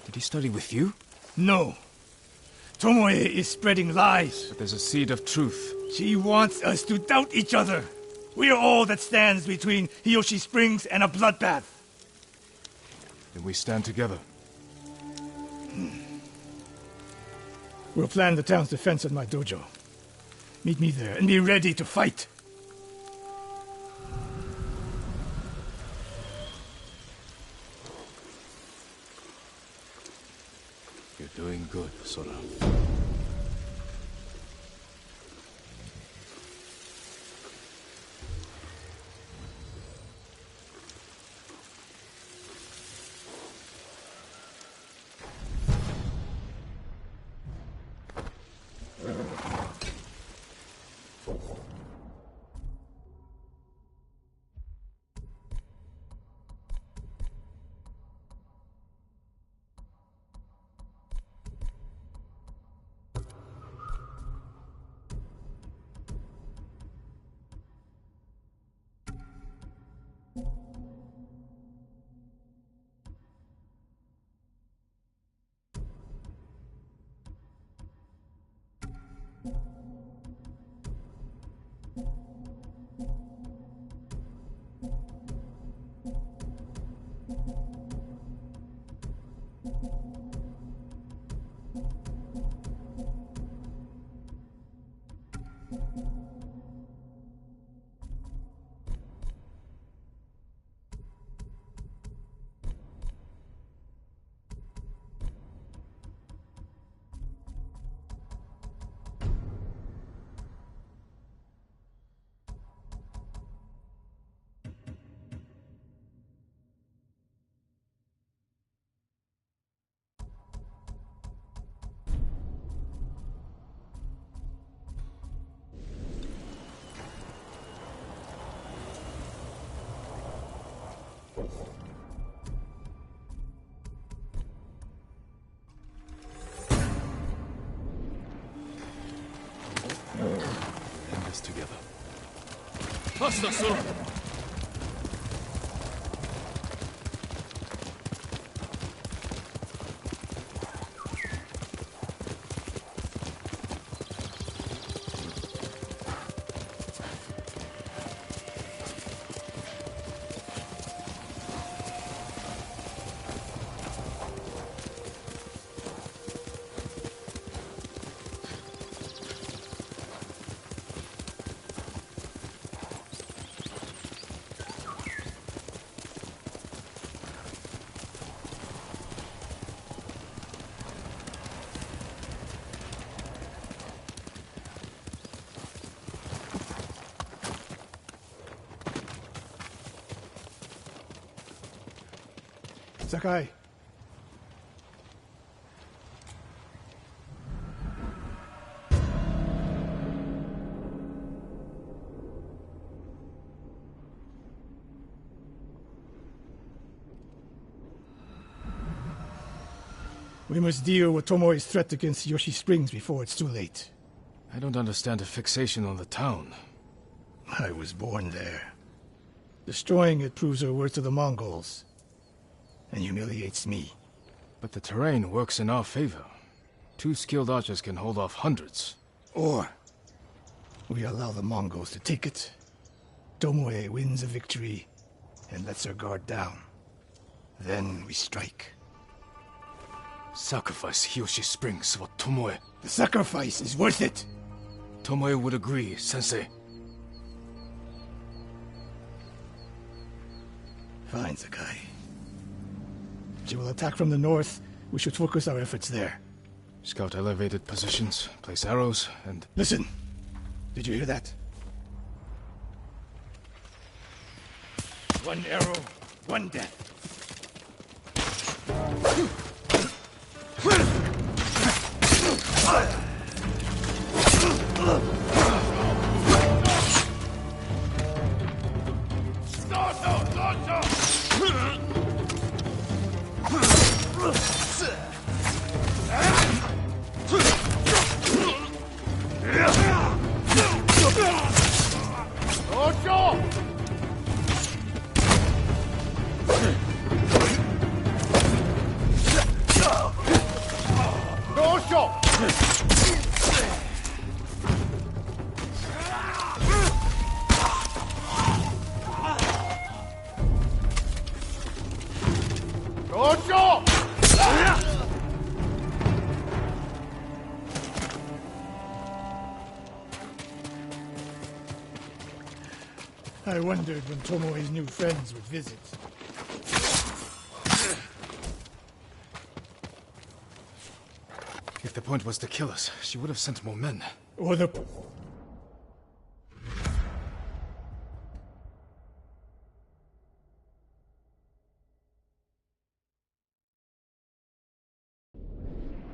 Did he study with you? No. Tomoe is spreading lies. But there's a seed of truth. She wants us to doubt each other. We are all that stands between Hiyoshi Springs and a bloodbath. Then we stand together. We'll plan the town's defense at my dojo. Meet me there and be ready to fight. You're doing good, Sora. End this together. Sakai. We must deal with Tomoe's threat against Yoshi Springs before it's too late. I don't understand a fixation on the town. I was born there. Destroying it proves her worth to the Mongols. And humiliates me. But the terrain works in our favor. 2 skilled archers can hold off hundreds. Or we allow the Mongols to take it. Tomoe wins a victory and lets her guard down. Then we strike. Sacrifice Hiyoshi Springs for Tomoe. The sacrifice is worth it. Tomoe would agree, Sensei. Fine, Sakai. She will attack from the north. We should focus our efforts there. Scout elevated positions, place arrows, and... Listen! Did you hear that? 1 arrow, 1 death. I wondered when Tomoe's new friends would visit. If the point was to kill us, she would have sent more men. Or the...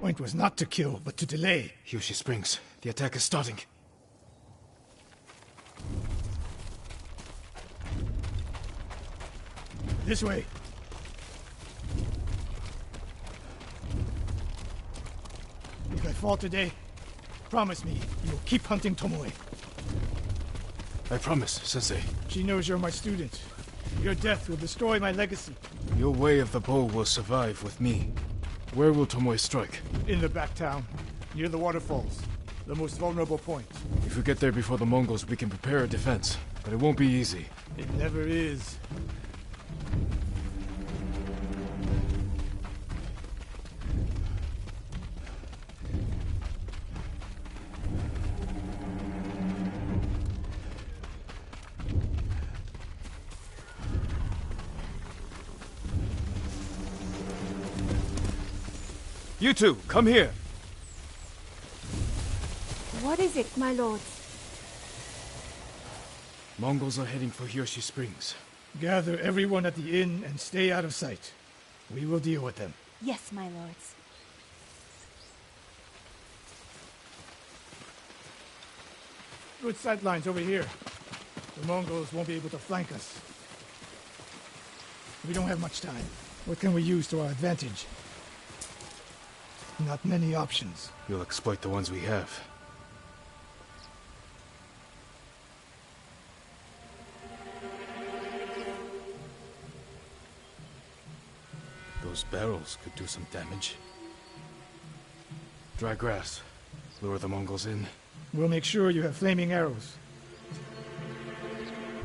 point was not to kill, but to delay. Hiyoshi Springs. The attack is starting. This way. If I fall today, promise me you'll keep hunting Tomoe. I promise, Sensei. She knows you're my student. Your death will destroy my legacy. Your way of the bow will survive with me. Where will Tomoe strike? In the back town, near the waterfalls. The most vulnerable point. If we get there before the Mongols, we can prepare a defense. But it won't be easy. It never is. You two, come here. What is it, my lords? Mongols are heading for Hiyoshi Springs. Gather everyone at the inn and stay out of sight. We will deal with them. Yes, my lords. Good sight lines over here. The Mongols won't be able to flank us. We don't have much time. What can we use to our advantage? Not many options. You'll exploit the ones we have. Those barrels could do some damage. Dry grass. Lure the Mongols in. We'll make sure you have flaming arrows.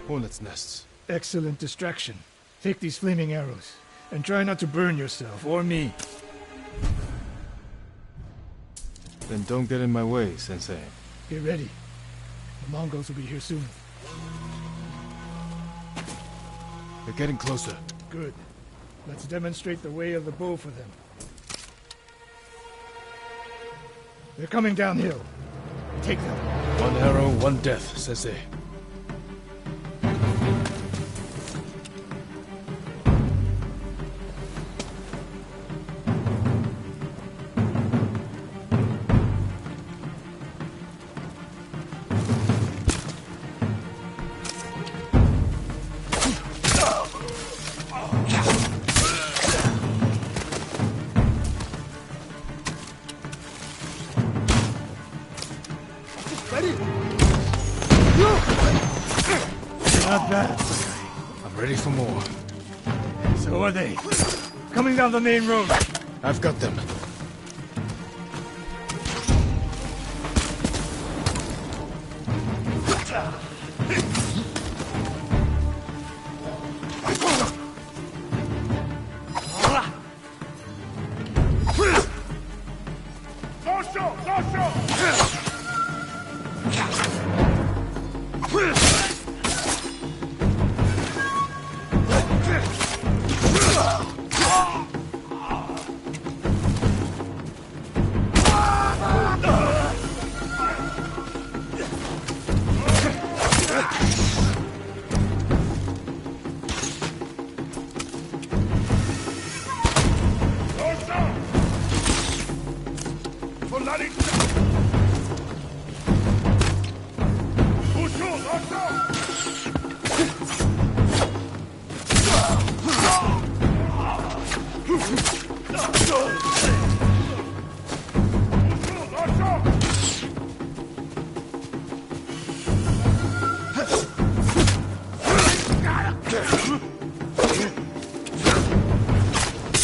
Hornets' nests. Excellent distraction. Take these flaming arrows, and try not to burn yourself, or me. Then don't get in my way, Sensei. Get ready. The Mongols will be here soon. They're getting closer. Good. Let's demonstrate the way of the bow for them. They're coming downhill. Take them. One arrow, one death, Sensei. Not bad. I'm ready for more. So are they. Coming down the main road. I've got them.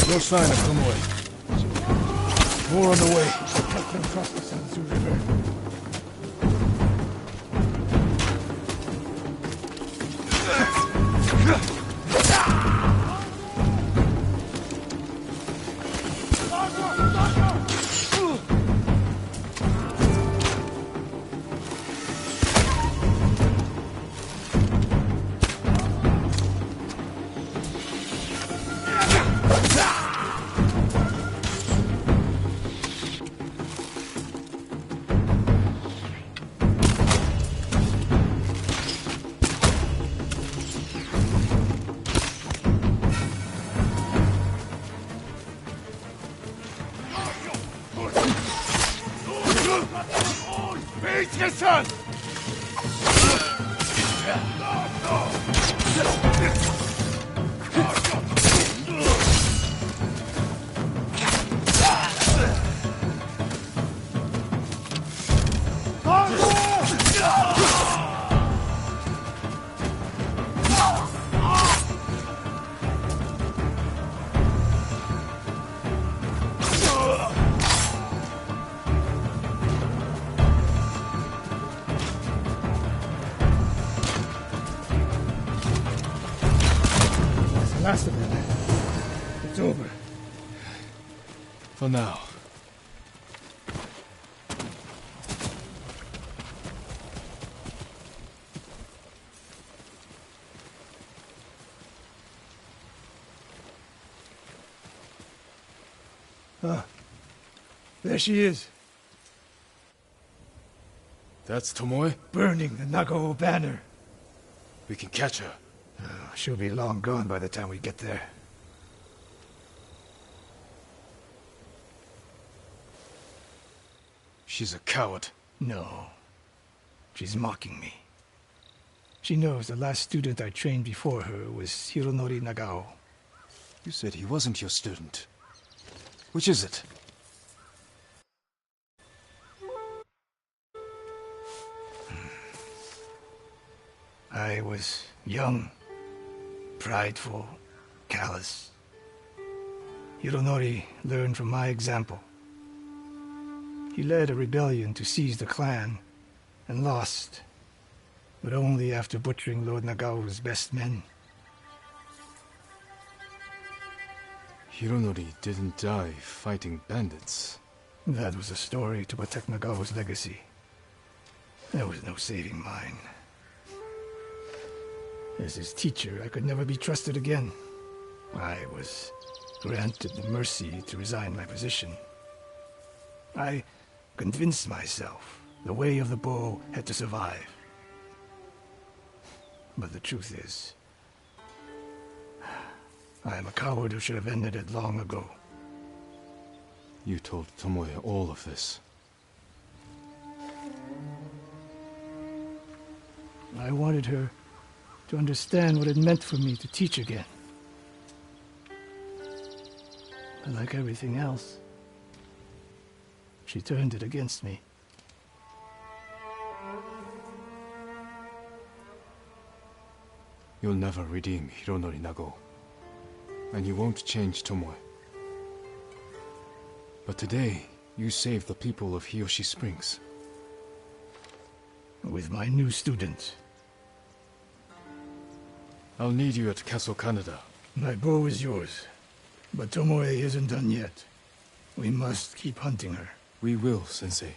No sign of Tomoe. More on the way. Help them cross the Sansu River. Last of it. It's over. For now. There she is. That's Tomoe? Burning the Nagao banner. We can catch her. She'll be long gone by the time we get there. She's a coward. No. She's mocking me. She knows the last student I trained before her was Hironori Nagao. You said he wasn't your student. Which is it? I was young, prideful, callous. Hironori learned from my example. He led a rebellion to seize the clan, and lost, but only after butchering Lord Nagao's best men. Hironori didn't die fighting bandits. That was a story to protect Nagao's legacy. There was no saving mine. As his teacher, I could never be trusted again. I was granted the mercy to resign my position. I convinced myself the way of the bow had to survive. But the truth is, I am a coward who should have ended it long ago. You told Tomoe all of this. I wanted her to understand what it meant for me to teach again. But like everything else, she turned it against me. You'll never redeem Hironori Nagao. And you won't change Tomoe. But today, you saved the people of Hiyoshi Springs. With my new student. I'll need you at Castle Kaneda. My bow is yours, but Tomoe isn't done yet. We must keep hunting her. We will, Sensei.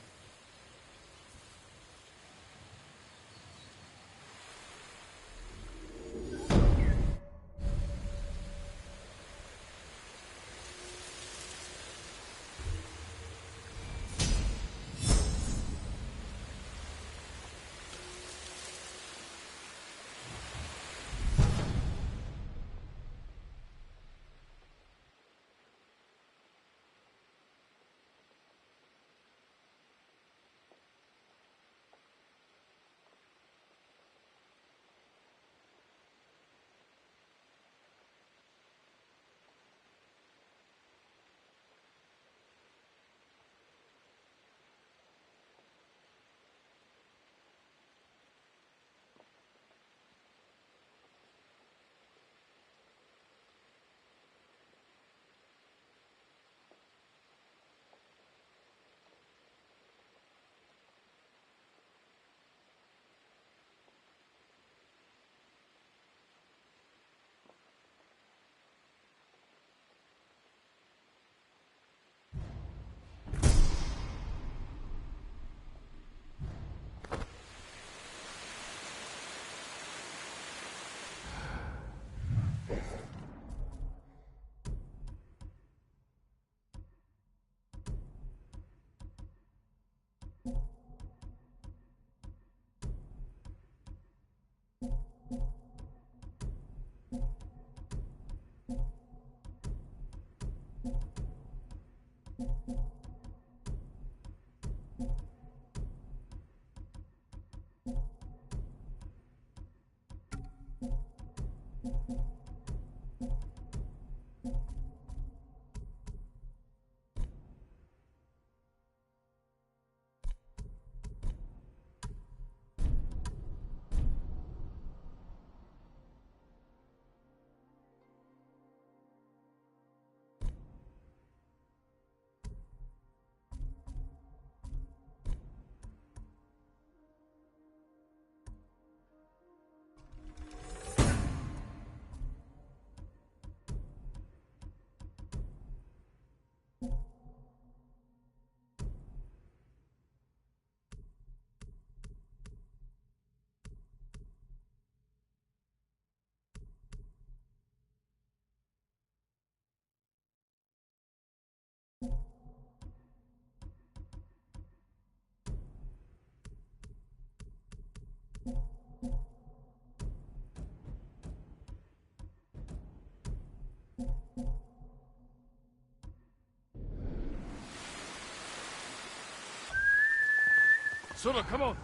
Sora, come on!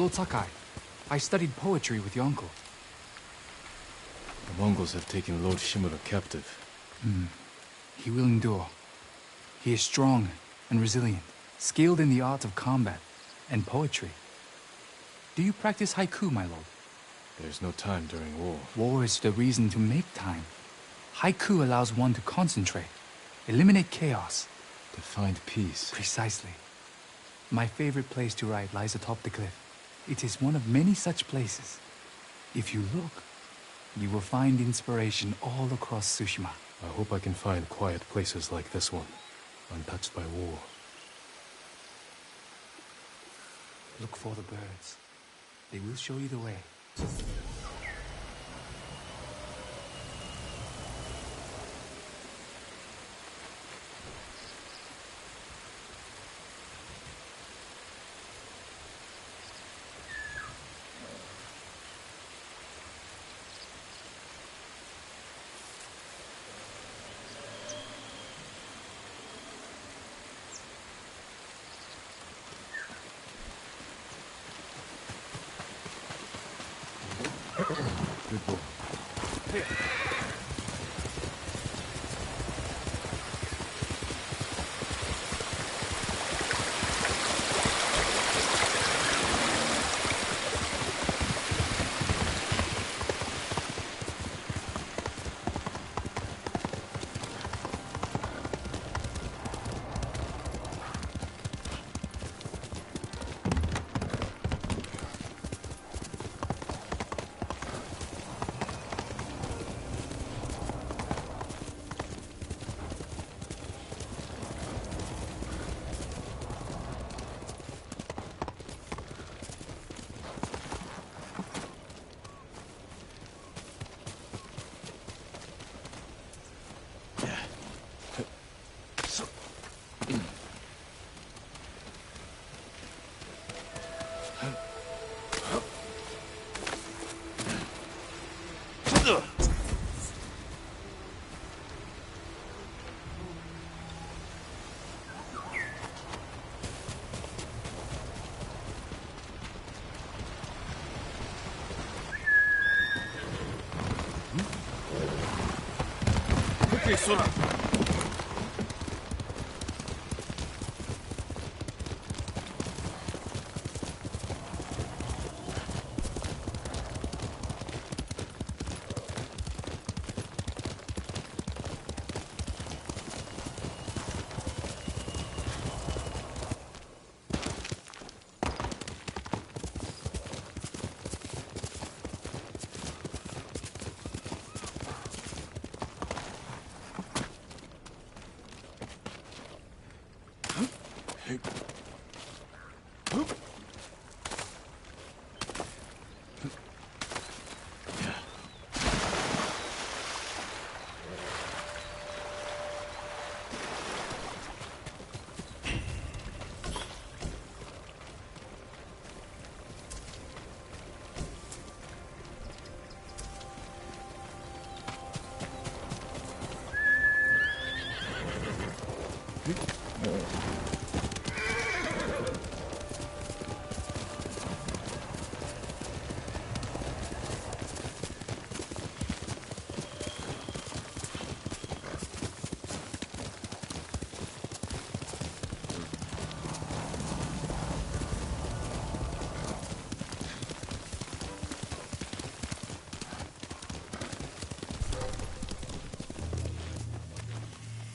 Lord Sakai, I studied poetry with your uncle. The Mongols have taken Lord Shimura captive. He will endure. He is strong and resilient, skilled in the art of combat and poetry. Do you practice haiku, my lord? There's no time during war. War is the reason to make time. Haiku allows one to concentrate, eliminate chaos. To find peace. Precisely. My favorite place to write lies atop the cliff. It is one of many such places. If you look, you will find inspiration all across Tsushima. I hope I can find quiet places like this one, untouched by war. Look for the birds. They will show you the way. Good boy.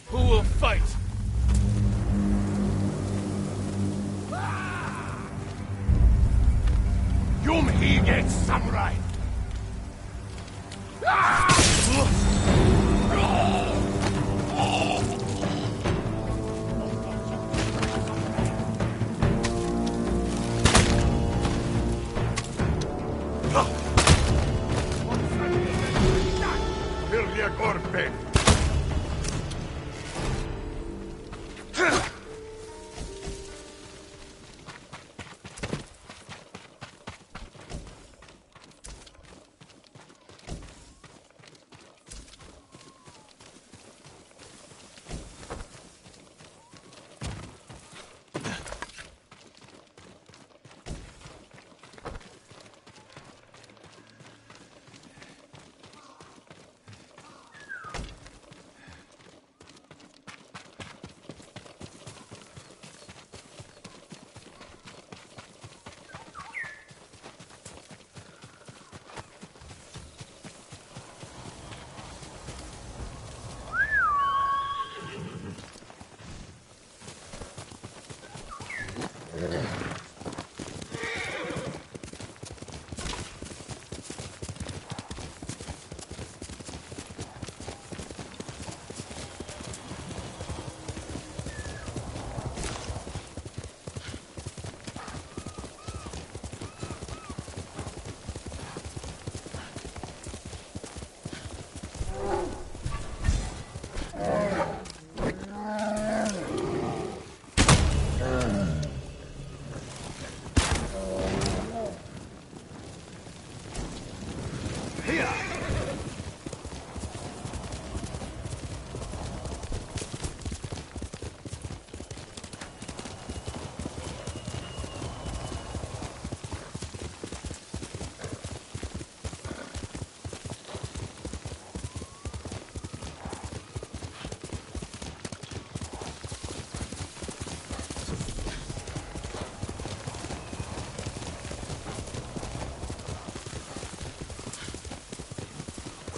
Who will fight? Yumhige Samurai! Corte!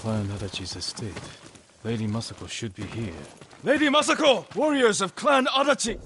Clan Adachi's estate. Lady Masako should be here. Lady Masako! Warriors of Clan Adachi!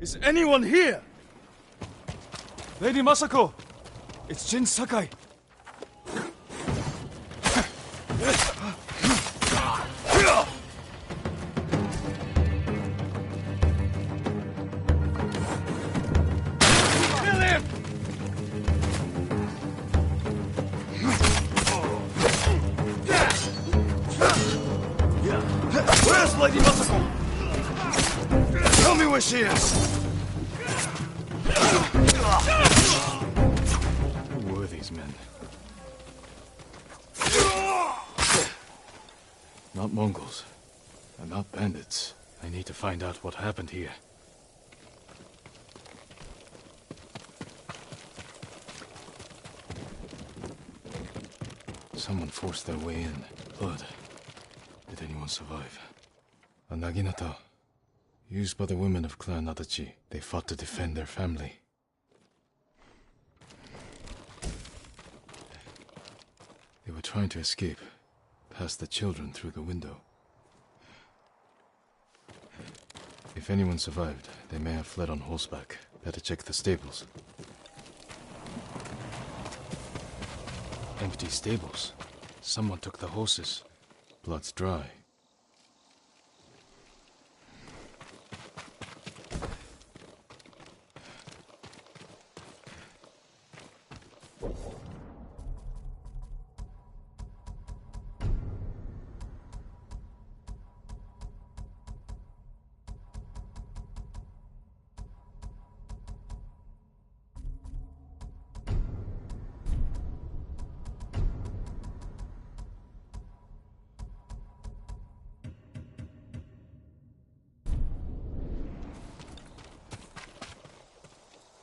Is anyone here? Lady Masako! It's Jin Sakai. Kill him! Where's Lady Masako? Tell me where she is! Who were these men? Not Mongols. And not bandits. I need to find out what happened here. Someone forced their way in. Blood. Did anyone survive? A naginata. Used by the women of Clan Adachi. They fought to defend their family. They were trying to escape, past the children through the window. If anyone survived, they may have fled on horseback. Better check the stables. Empty stables. Someone took the horses. Blood's dry.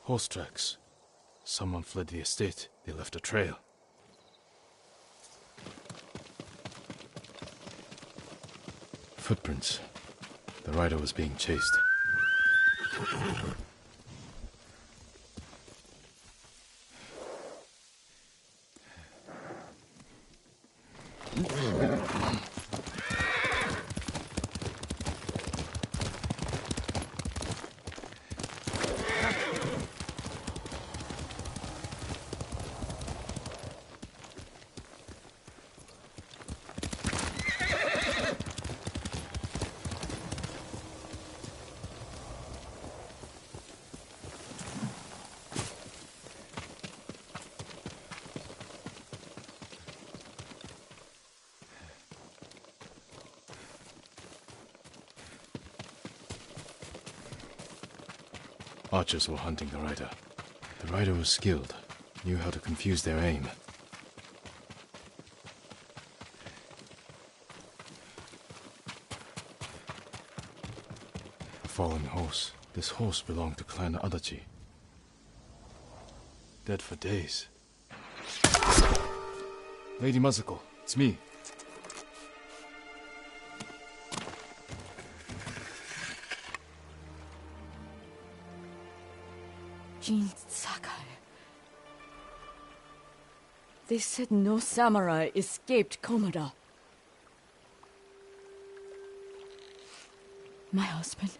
Horse tracks. Someone fled the estate. They left a trail. Footprints. The rider was being chased. Archers were hunting the rider. The rider was skilled, knew how to confuse their aim. A fallen horse. This horse belonged to Clan Adachi. Dead for days. Lady Masako, it's me. Jin Sakai. They said no samurai escaped Komoda. My husband.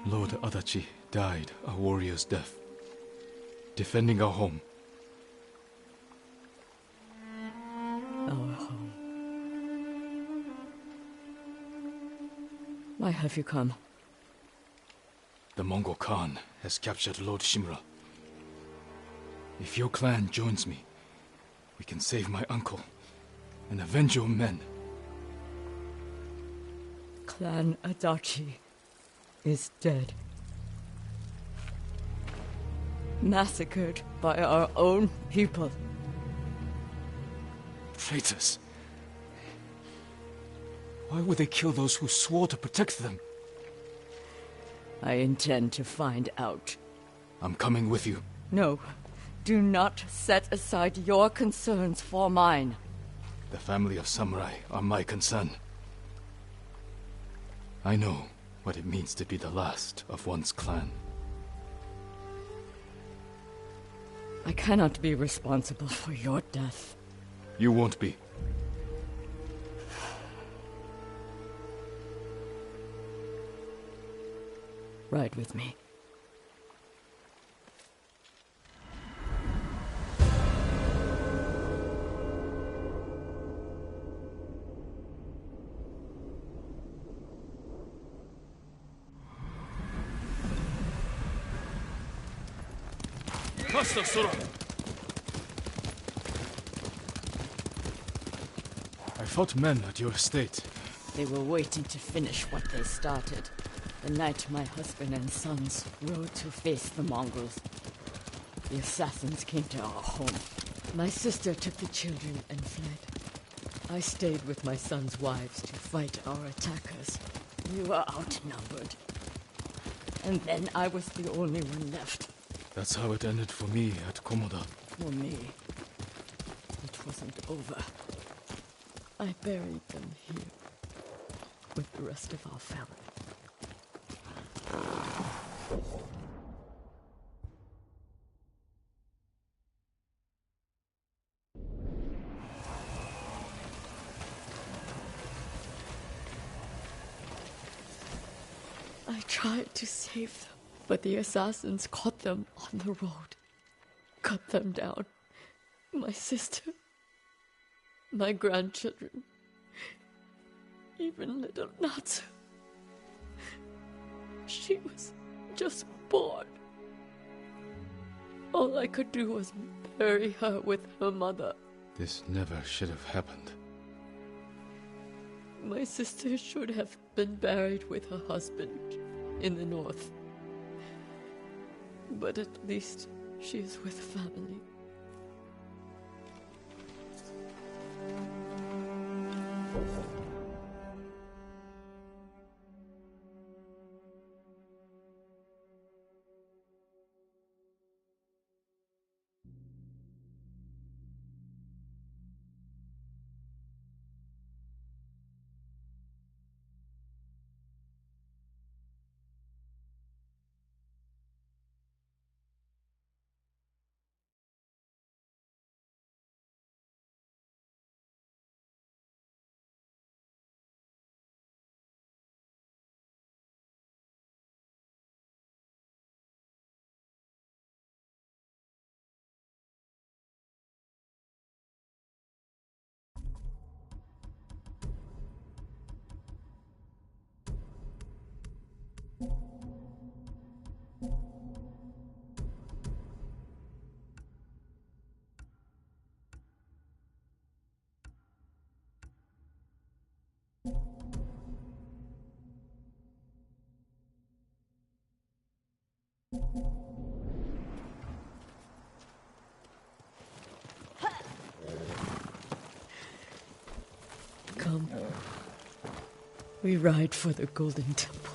Lord Adachi died a warrior's death, defending our home. Our home. Why have you come? The Mongol Khan has captured Lord Shimura. If your clan joins me, we can save my uncle and avenge your men. Clan Adachi is dead. Massacred by our own people. Traitors! Why would they kill those who swore to protect them? I intend to find out. I'm coming with you. No, do not set aside your concerns for mine. The family of samurai are my concern. I know what it means to be the last of one's clan. I cannot be responsible for your death. You won't be. Ride with me. Faster, Sora! I fought men at your estate. They were waiting to finish what they started. The night my husband and sons rode to face the Mongols. The assassins came to our home. My sister took the children and fled. I stayed with my sons' wives to fight our attackers. We were outnumbered. And then I was the only one left. That's how it ended for me at Komoda. For me, it wasn't over. I buried them here with the rest of our family. I tried to save them, but the assassins caught them on the road, cut them down. My sister, my grandchildren, even little Natsu. She was just born. All I could do was bury her with her mother. This never should have happened. My sister should have been buried with her husband in the north. But at least she is with family. Come. We ride for the Golden Temple.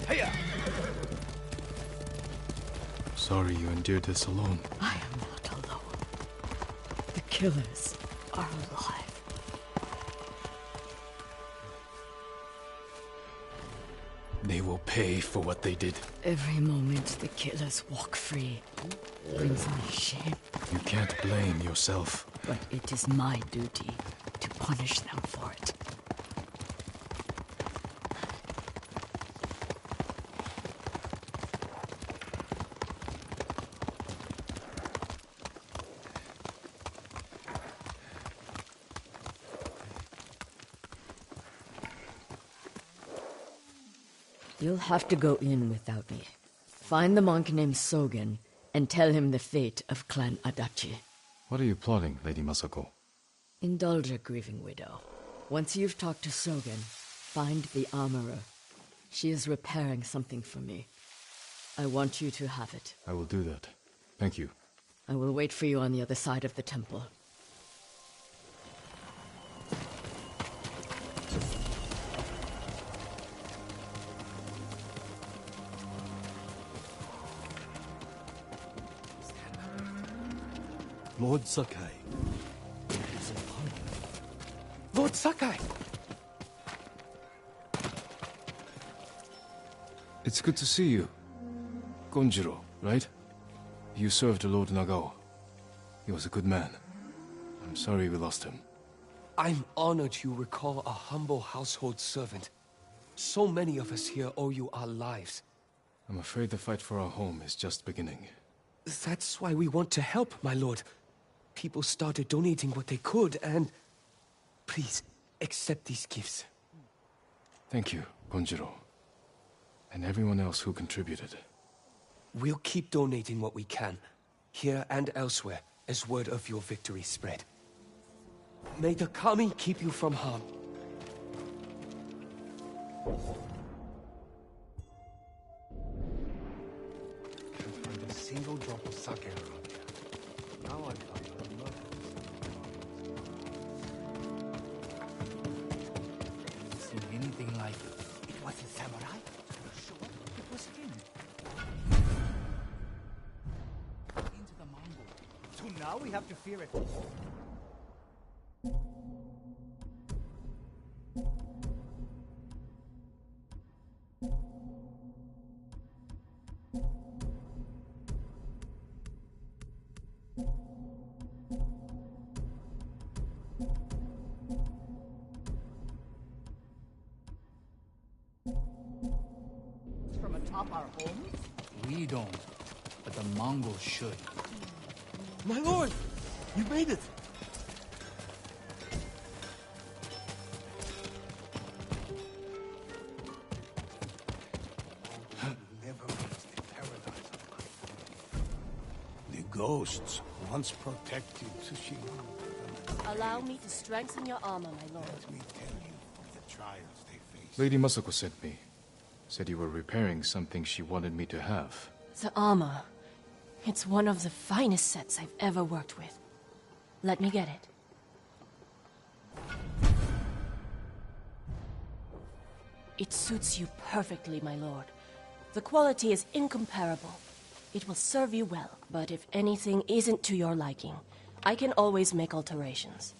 Hiya! Sorry you endured this alone. I am not alone. The killers are alive. They will pay for what they did. Every moment the killers walk free brings me shame. You can't blame yourself. But it is my duty to punish them for it. You'll have to go in without me. Find the monk named Sogen and tell him the fate of Clan Adachi. What are you plotting, Lady Masako? Indulge a grieving widow. Once you've talked to Sogen, find the armorer. She is repairing something for me. I want you to have it. I will do that. Thank you. I will wait for you on the other side of the temple. Lord Sakai. Lord Sakai! It's good to see you. Gonjiro, right? You served Lord Nagao. He was a good man. I'm sorry we lost him. I'm honored you recall a humble household servant. So many of us here owe you our lives. I'm afraid the fight for our home is just beginning. That's why we want to help, my lord. People started donating what they could, and... Please, accept these gifts. Thank you, Gonjiro. And everyone else who contributed. We'll keep donating what we can, here and elsewhere, as word of your victory spread. May the Kami keep you from harm. Can't find a single drop of sake around here. Now I find a murder. Haven't seen anything like it. It was a samurai? You're sure? It was him. Into the Mongol. So now we have to fear it. From atop our homes? We don't, but the Mongols should. My lord! You made it! Never reached the paradise of life. The ghosts once protected Tsushima. Allow me to strengthen your armor, my lord. Let me tell you of the trials they face. Lady Masako sent me. Said you were repairing something she wanted me to have. The armor. It's one of the finest sets I've ever worked with. Let me get it. It suits you perfectly, my lord. The quality is incomparable. It will serve you well, but if anything isn't to your liking, I can always make alterations.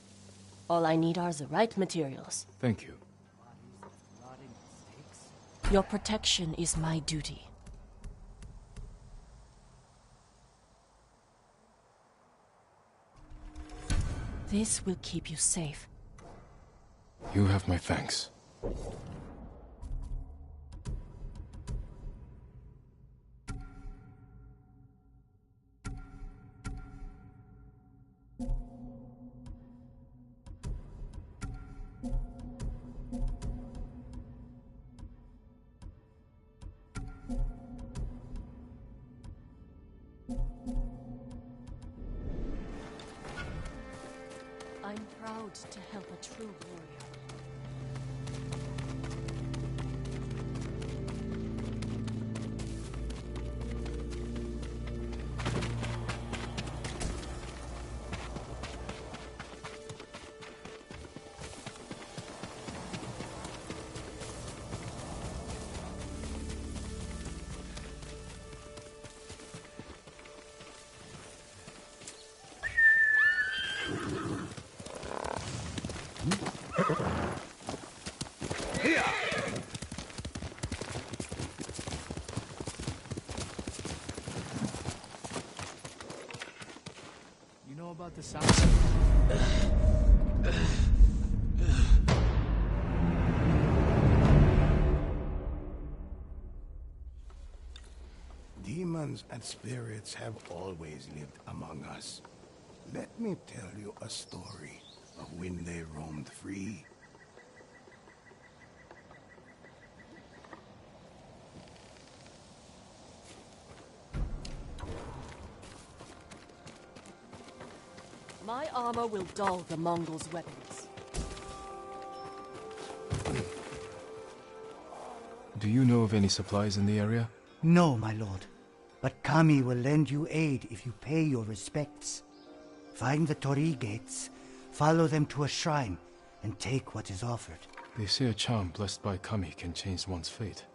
All I need are the right materials. Thank you. Your protection is my duty. This will keep you safe. You have my thanks. I'm proud to help a true warrior. You know about the sound? Demons and spirits have always lived among us. Let me tell you a story of when they roamed free. My armor will dull the Mongols' weapons. Do you know of any supplies in the area? No, my lord. But Kami will lend you aid if you pay your respects. Find the Torii gates, follow them to a shrine, and take what is offered. They say a charm blessed by Kami can change one's fate.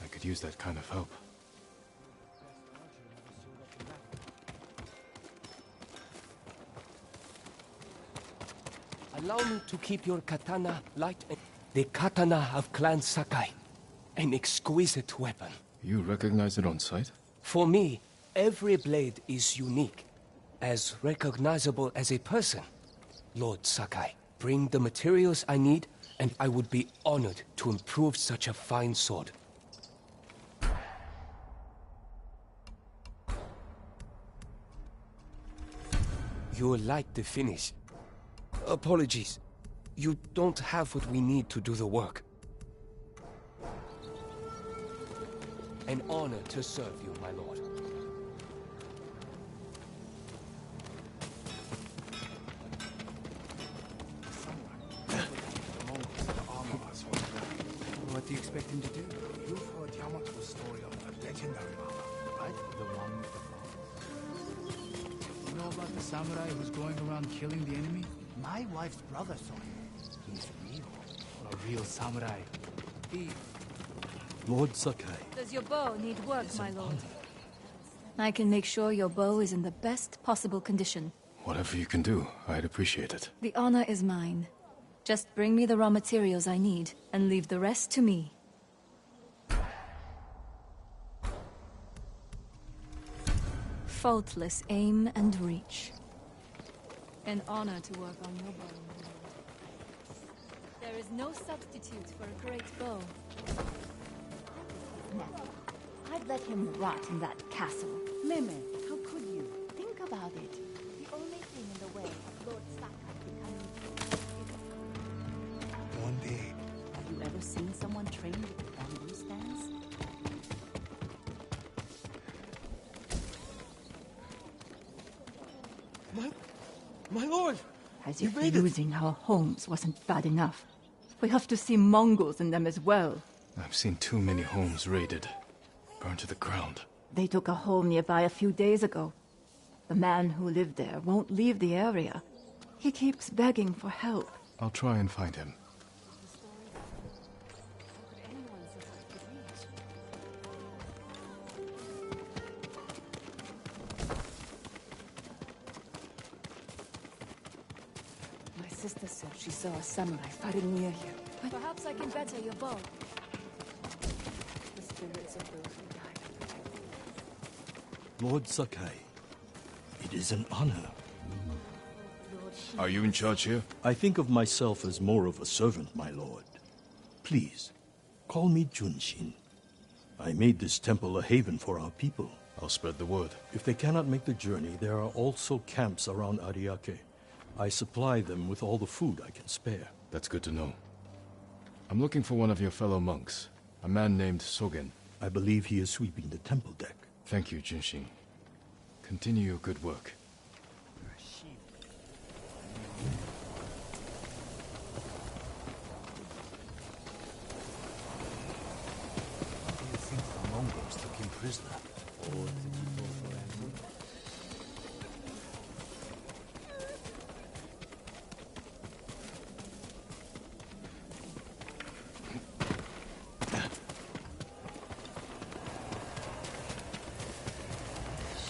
I could use that kind of help. Allow me to keep your katana light. The katana of Clan Sakai. An exquisite weapon. You recognize it on sight? For me, every blade is unique. As recognizable as a person, Lord Sakai. Bring the materials I need, and I would be honored to improve such a fine sword. You'll like the finish. Apologies. You don't have what we need to do the work. An honor to serve you, my lord. What do you expect him to do? You've heard Yamato's story of the legendary armor, right? The one with the fox. You know about the samurai who's going around killing the enemy? My wife's brother saw him. He's real. A real samurai. Lord Sakai. Does your bow need work, my lord? I can make sure your bow is in the best possible condition. Whatever you can do, I'd appreciate it. The honor is mine. Just bring me the raw materials I need, and leave the rest to me. Faultless aim and reach. An honor to work on your bow. There is no substitute for a great bow. I'd let him rot in that castle. Meme, how could you? Think about it. The only thing in the way of Lord Sakai becoming... One day. Have you ever seen someone trained with a bamboo stance? My lord! As if losing our homes wasn't bad enough. We have to see Mongols in them as well. I've seen too many homes raided, burned to the ground. They took a home nearby a few days ago. The man who lived there won't leave the area. He keeps begging for help. I'll try and find him. My sister said she saw a samurai fighting near here. Perhaps I can better your bow. The spirits of those who died. Lord Sakai, it is an honor. Are you in charge here? I think of myself as more of a servant, my lord. Please, call me Junshin. I made this temple a haven for our people. I'll spread the word. If they cannot make the journey, there are also camps around Ariake. I supply them with all the food I can spare. That's good to know. I'm looking for one of your fellow monks, a man named Sogen. I believe he is sweeping the temple deck. Thank you, Junshin. Continue your good work. What do you think the Mongols took him prisoner? Or did he go for ransom?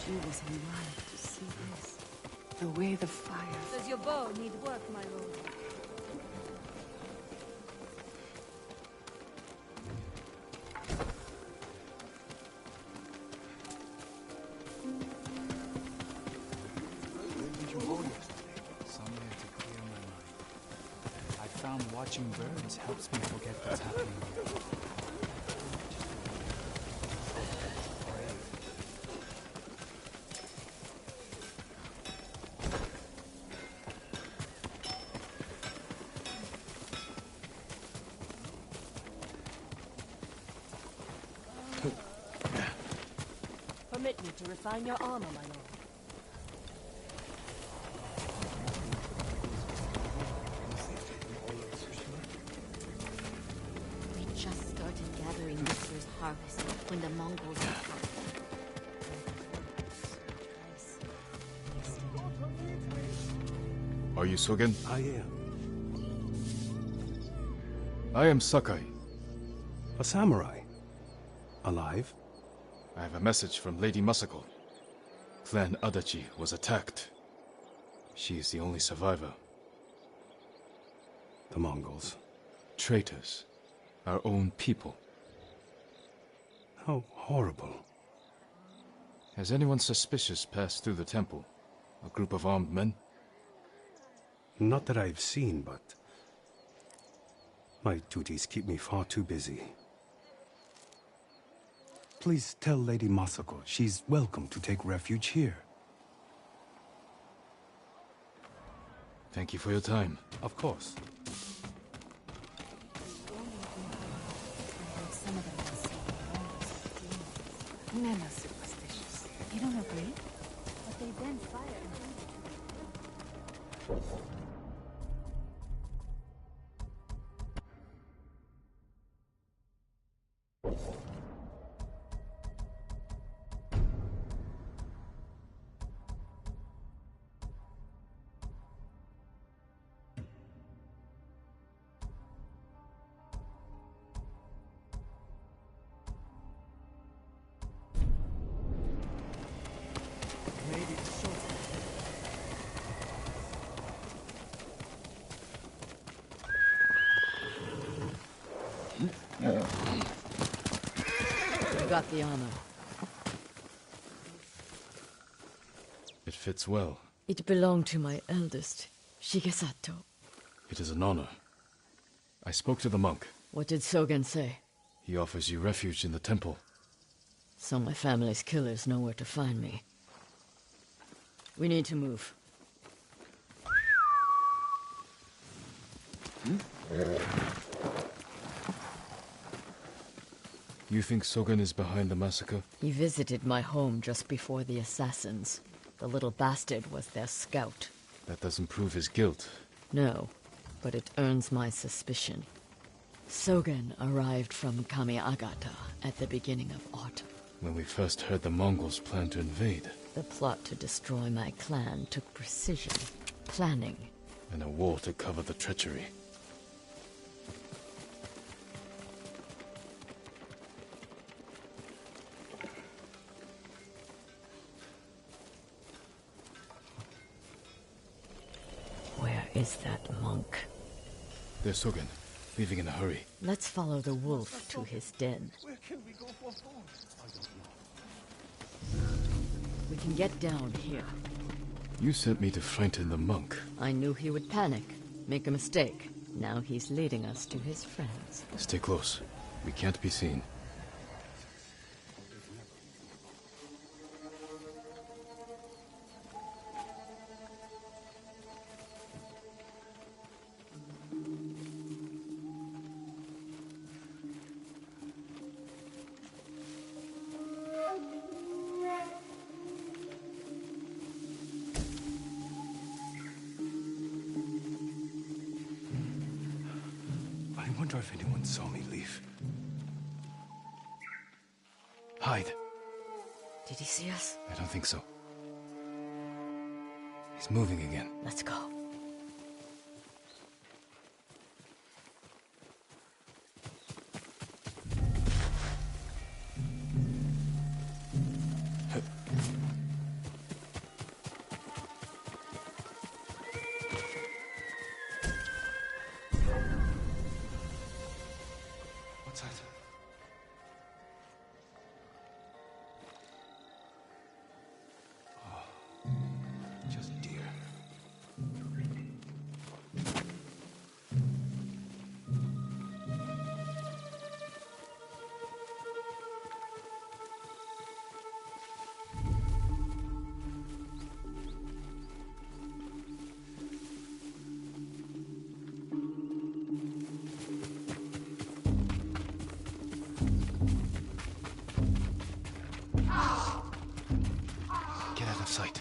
She was alive to see this. The way the fire... Does your bow need work, my lord? Somewhere to clear my mind. I found watching birds helps me forget what's happening here. Permit me to refine your armor, my lord. We just started gathering this year's harvest when the Mongols attacked. Are you Sogen? I am. I am Sakai. A samurai. Alive? I have a message from Lady Masako. Clan Adachi was attacked. She is the only survivor. The Mongols. Traitors. Our own people. How horrible. Has anyone suspicious passed through the temple? A group of armed men? Not that I've seen, but my duties keep me far too busy. Please tell Lady Masako she's welcome to take refuge here. Thank you for your time. Of course. Men are superstitious. You don't agree? But they then fire and You got the armor. It fits well. It belonged to my eldest, Shigesato. It is an honor. I spoke to the monk. What did Sogen say? He offers you refuge in the temple. So my family's killers know where to find me. We need to move. You think Sogen is behind the massacre? He visited my home just before the assassins. The little bastard was their scout. That doesn't prove his guilt. No, but it earns my suspicion. Sogen arrived from Kamiagata at the beginning of autumn. When we first heard the Mongols plan to invade. The plot to destroy my clan took precision, planning, And a war to cover the treachery. Where is that monk? There's Sogen, leaving in a hurry. Let's follow the wolf to his den. Where can we go for food? We can get down here. You sent me to frighten the monk. I knew he would panic, make a mistake. Now he's leading us to his friends. Stay close. We can't be seen. I wonder if anyone saw me leave. Hide. Did he see us? I don't think so. He's moving again. Let's go. What's that? Just deer. Get out of sight.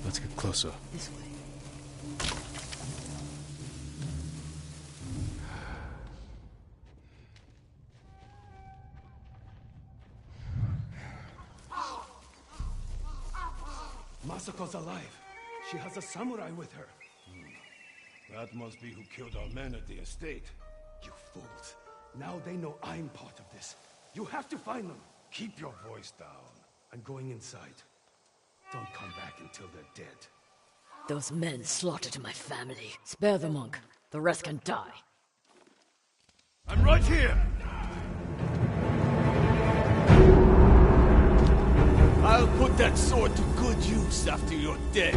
Let's get closer. This way. Masako's alive. She has a samurai with her. That must be who killed our men at the estate. You fools. Now they know I'm part of this. You have to find them. Keep your voice down. I'm going inside. Don't come back until they're dead. Those men slaughtered my family. Spare the monk. The rest can die. I'm right here! I'll put that sword to good use after you're dead.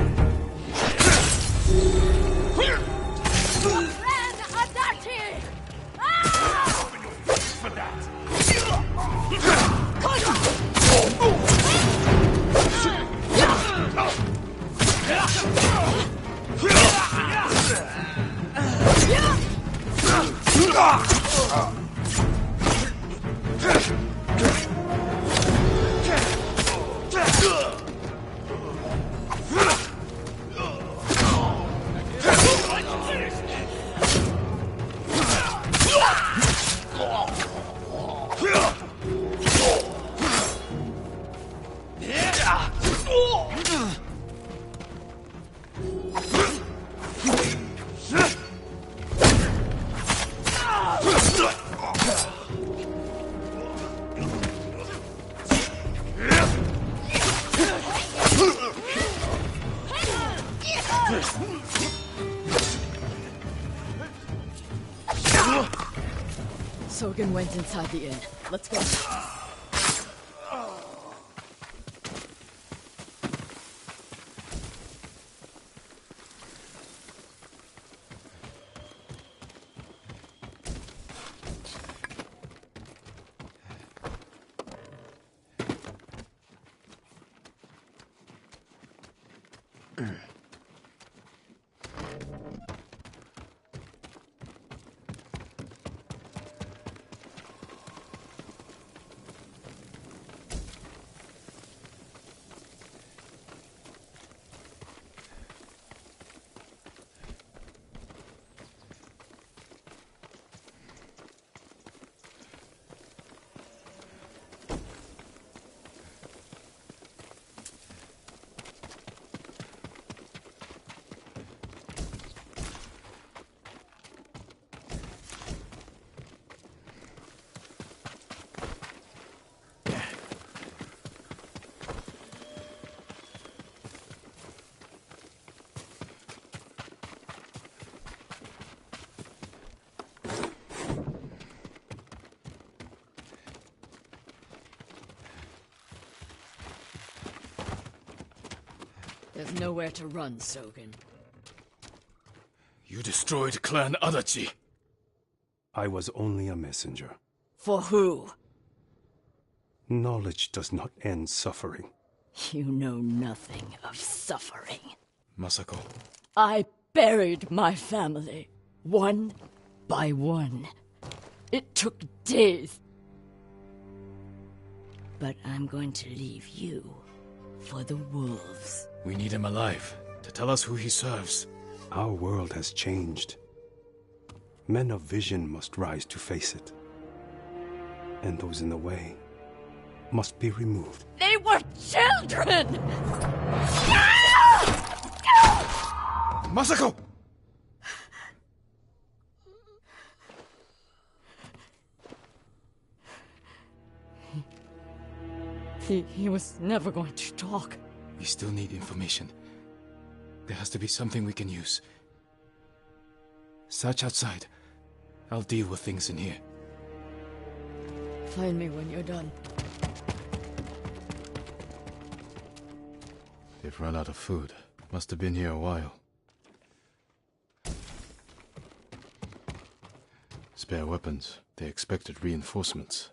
For that! Sogen went inside the inn. Let's go. There's nowhere to run, Sogen. You destroyed Clan Adachi. I was only a messenger. For who? Knowledge does not end suffering. You know nothing of suffering. Masako. I buried my family, one by one. It took days. But I'm going to leave you for the wolves. We need him alive to tell us who he serves. Our world has changed. Men of vision must rise to face it. And those in the way must be removed. They were children! Masako! He was never going to talk. We still need information. There has to be something we can use. Search outside. I'll deal with things in here. Find me when you're done. They've run out of food. Must have been here a while. Spare weapons. They expected reinforcements.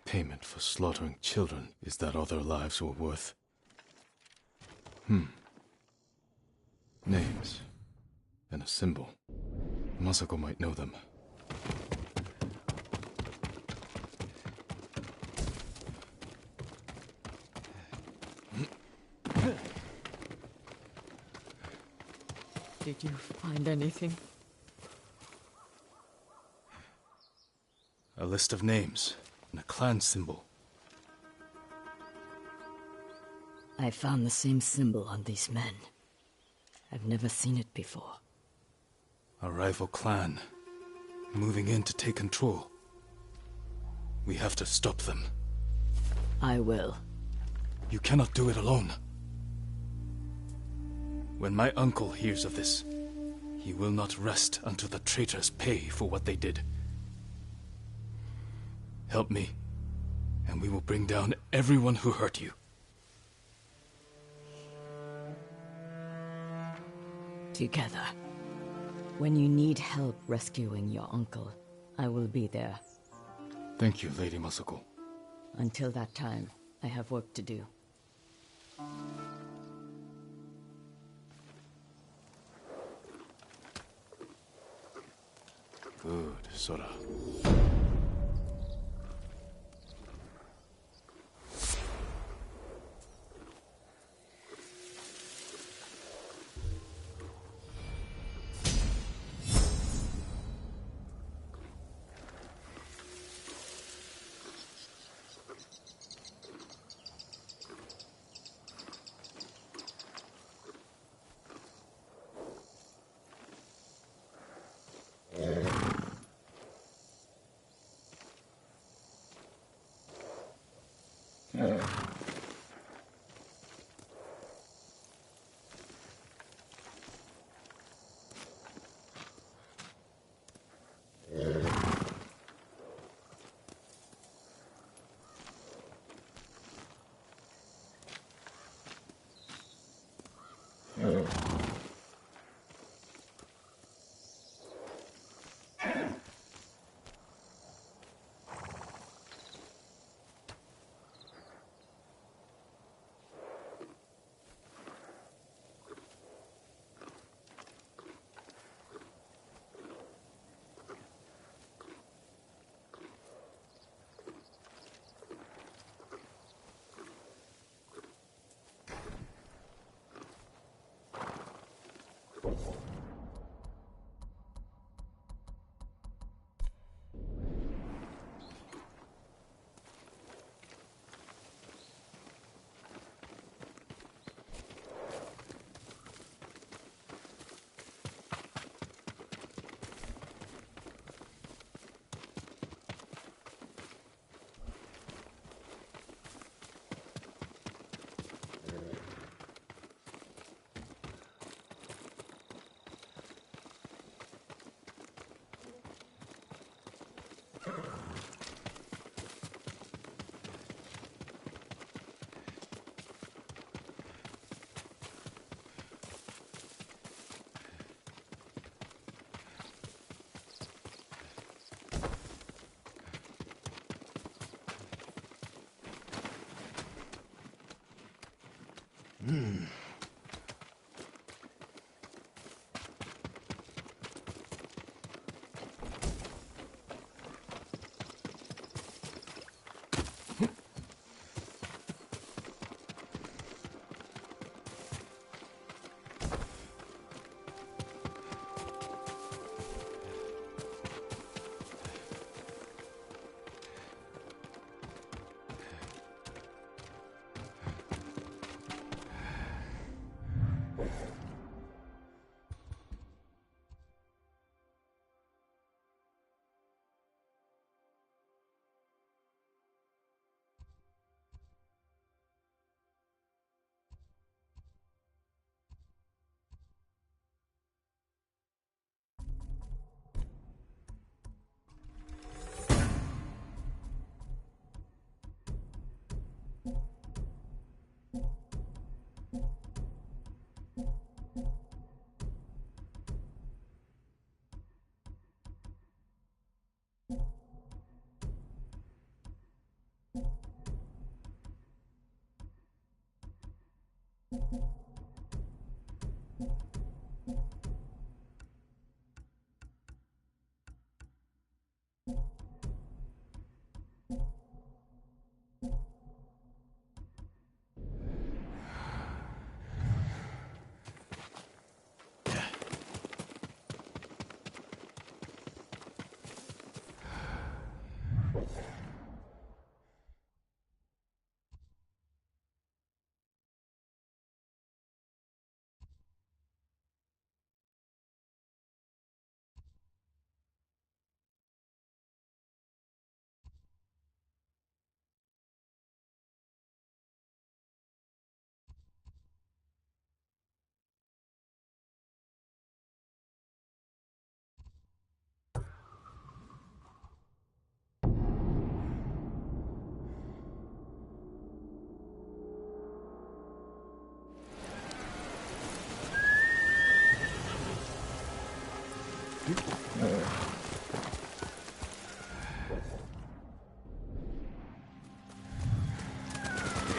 Payment for slaughtering children. Is that all their lives were worth? Names. And a symbol. Masako might know them. Did you find anything? A list of names and a clan symbol. I found the same symbol on these men. I've never seen it before. A rival clan, moving in to take control. We have to stop them. I will. You cannot do it alone. When my uncle hears of this, he will not rest until the traitors pay for what they did. Help me, and we will bring down everyone who hurt you. Together. When you need help rescuing your uncle, I will be there. Thank you, Lady Masako. Until that time, I have work to do. Good, Sora.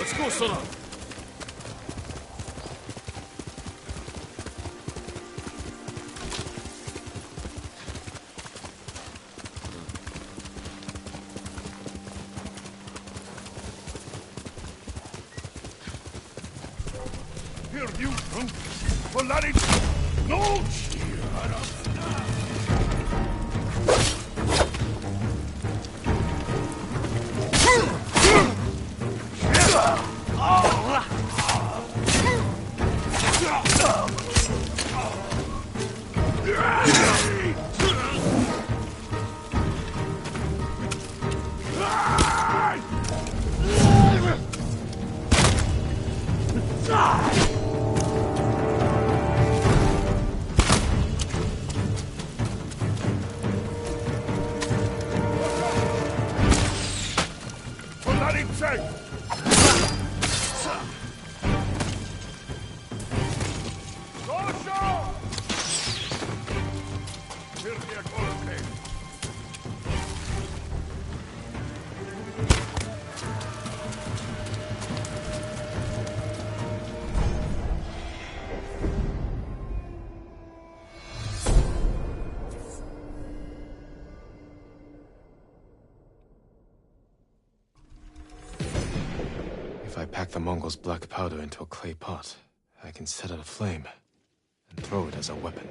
Let's go, Sona. Here, you, well, let it... No! If I pack the Mongols' black powder into a clay pot, I can set it aflame and throw it as a weapon.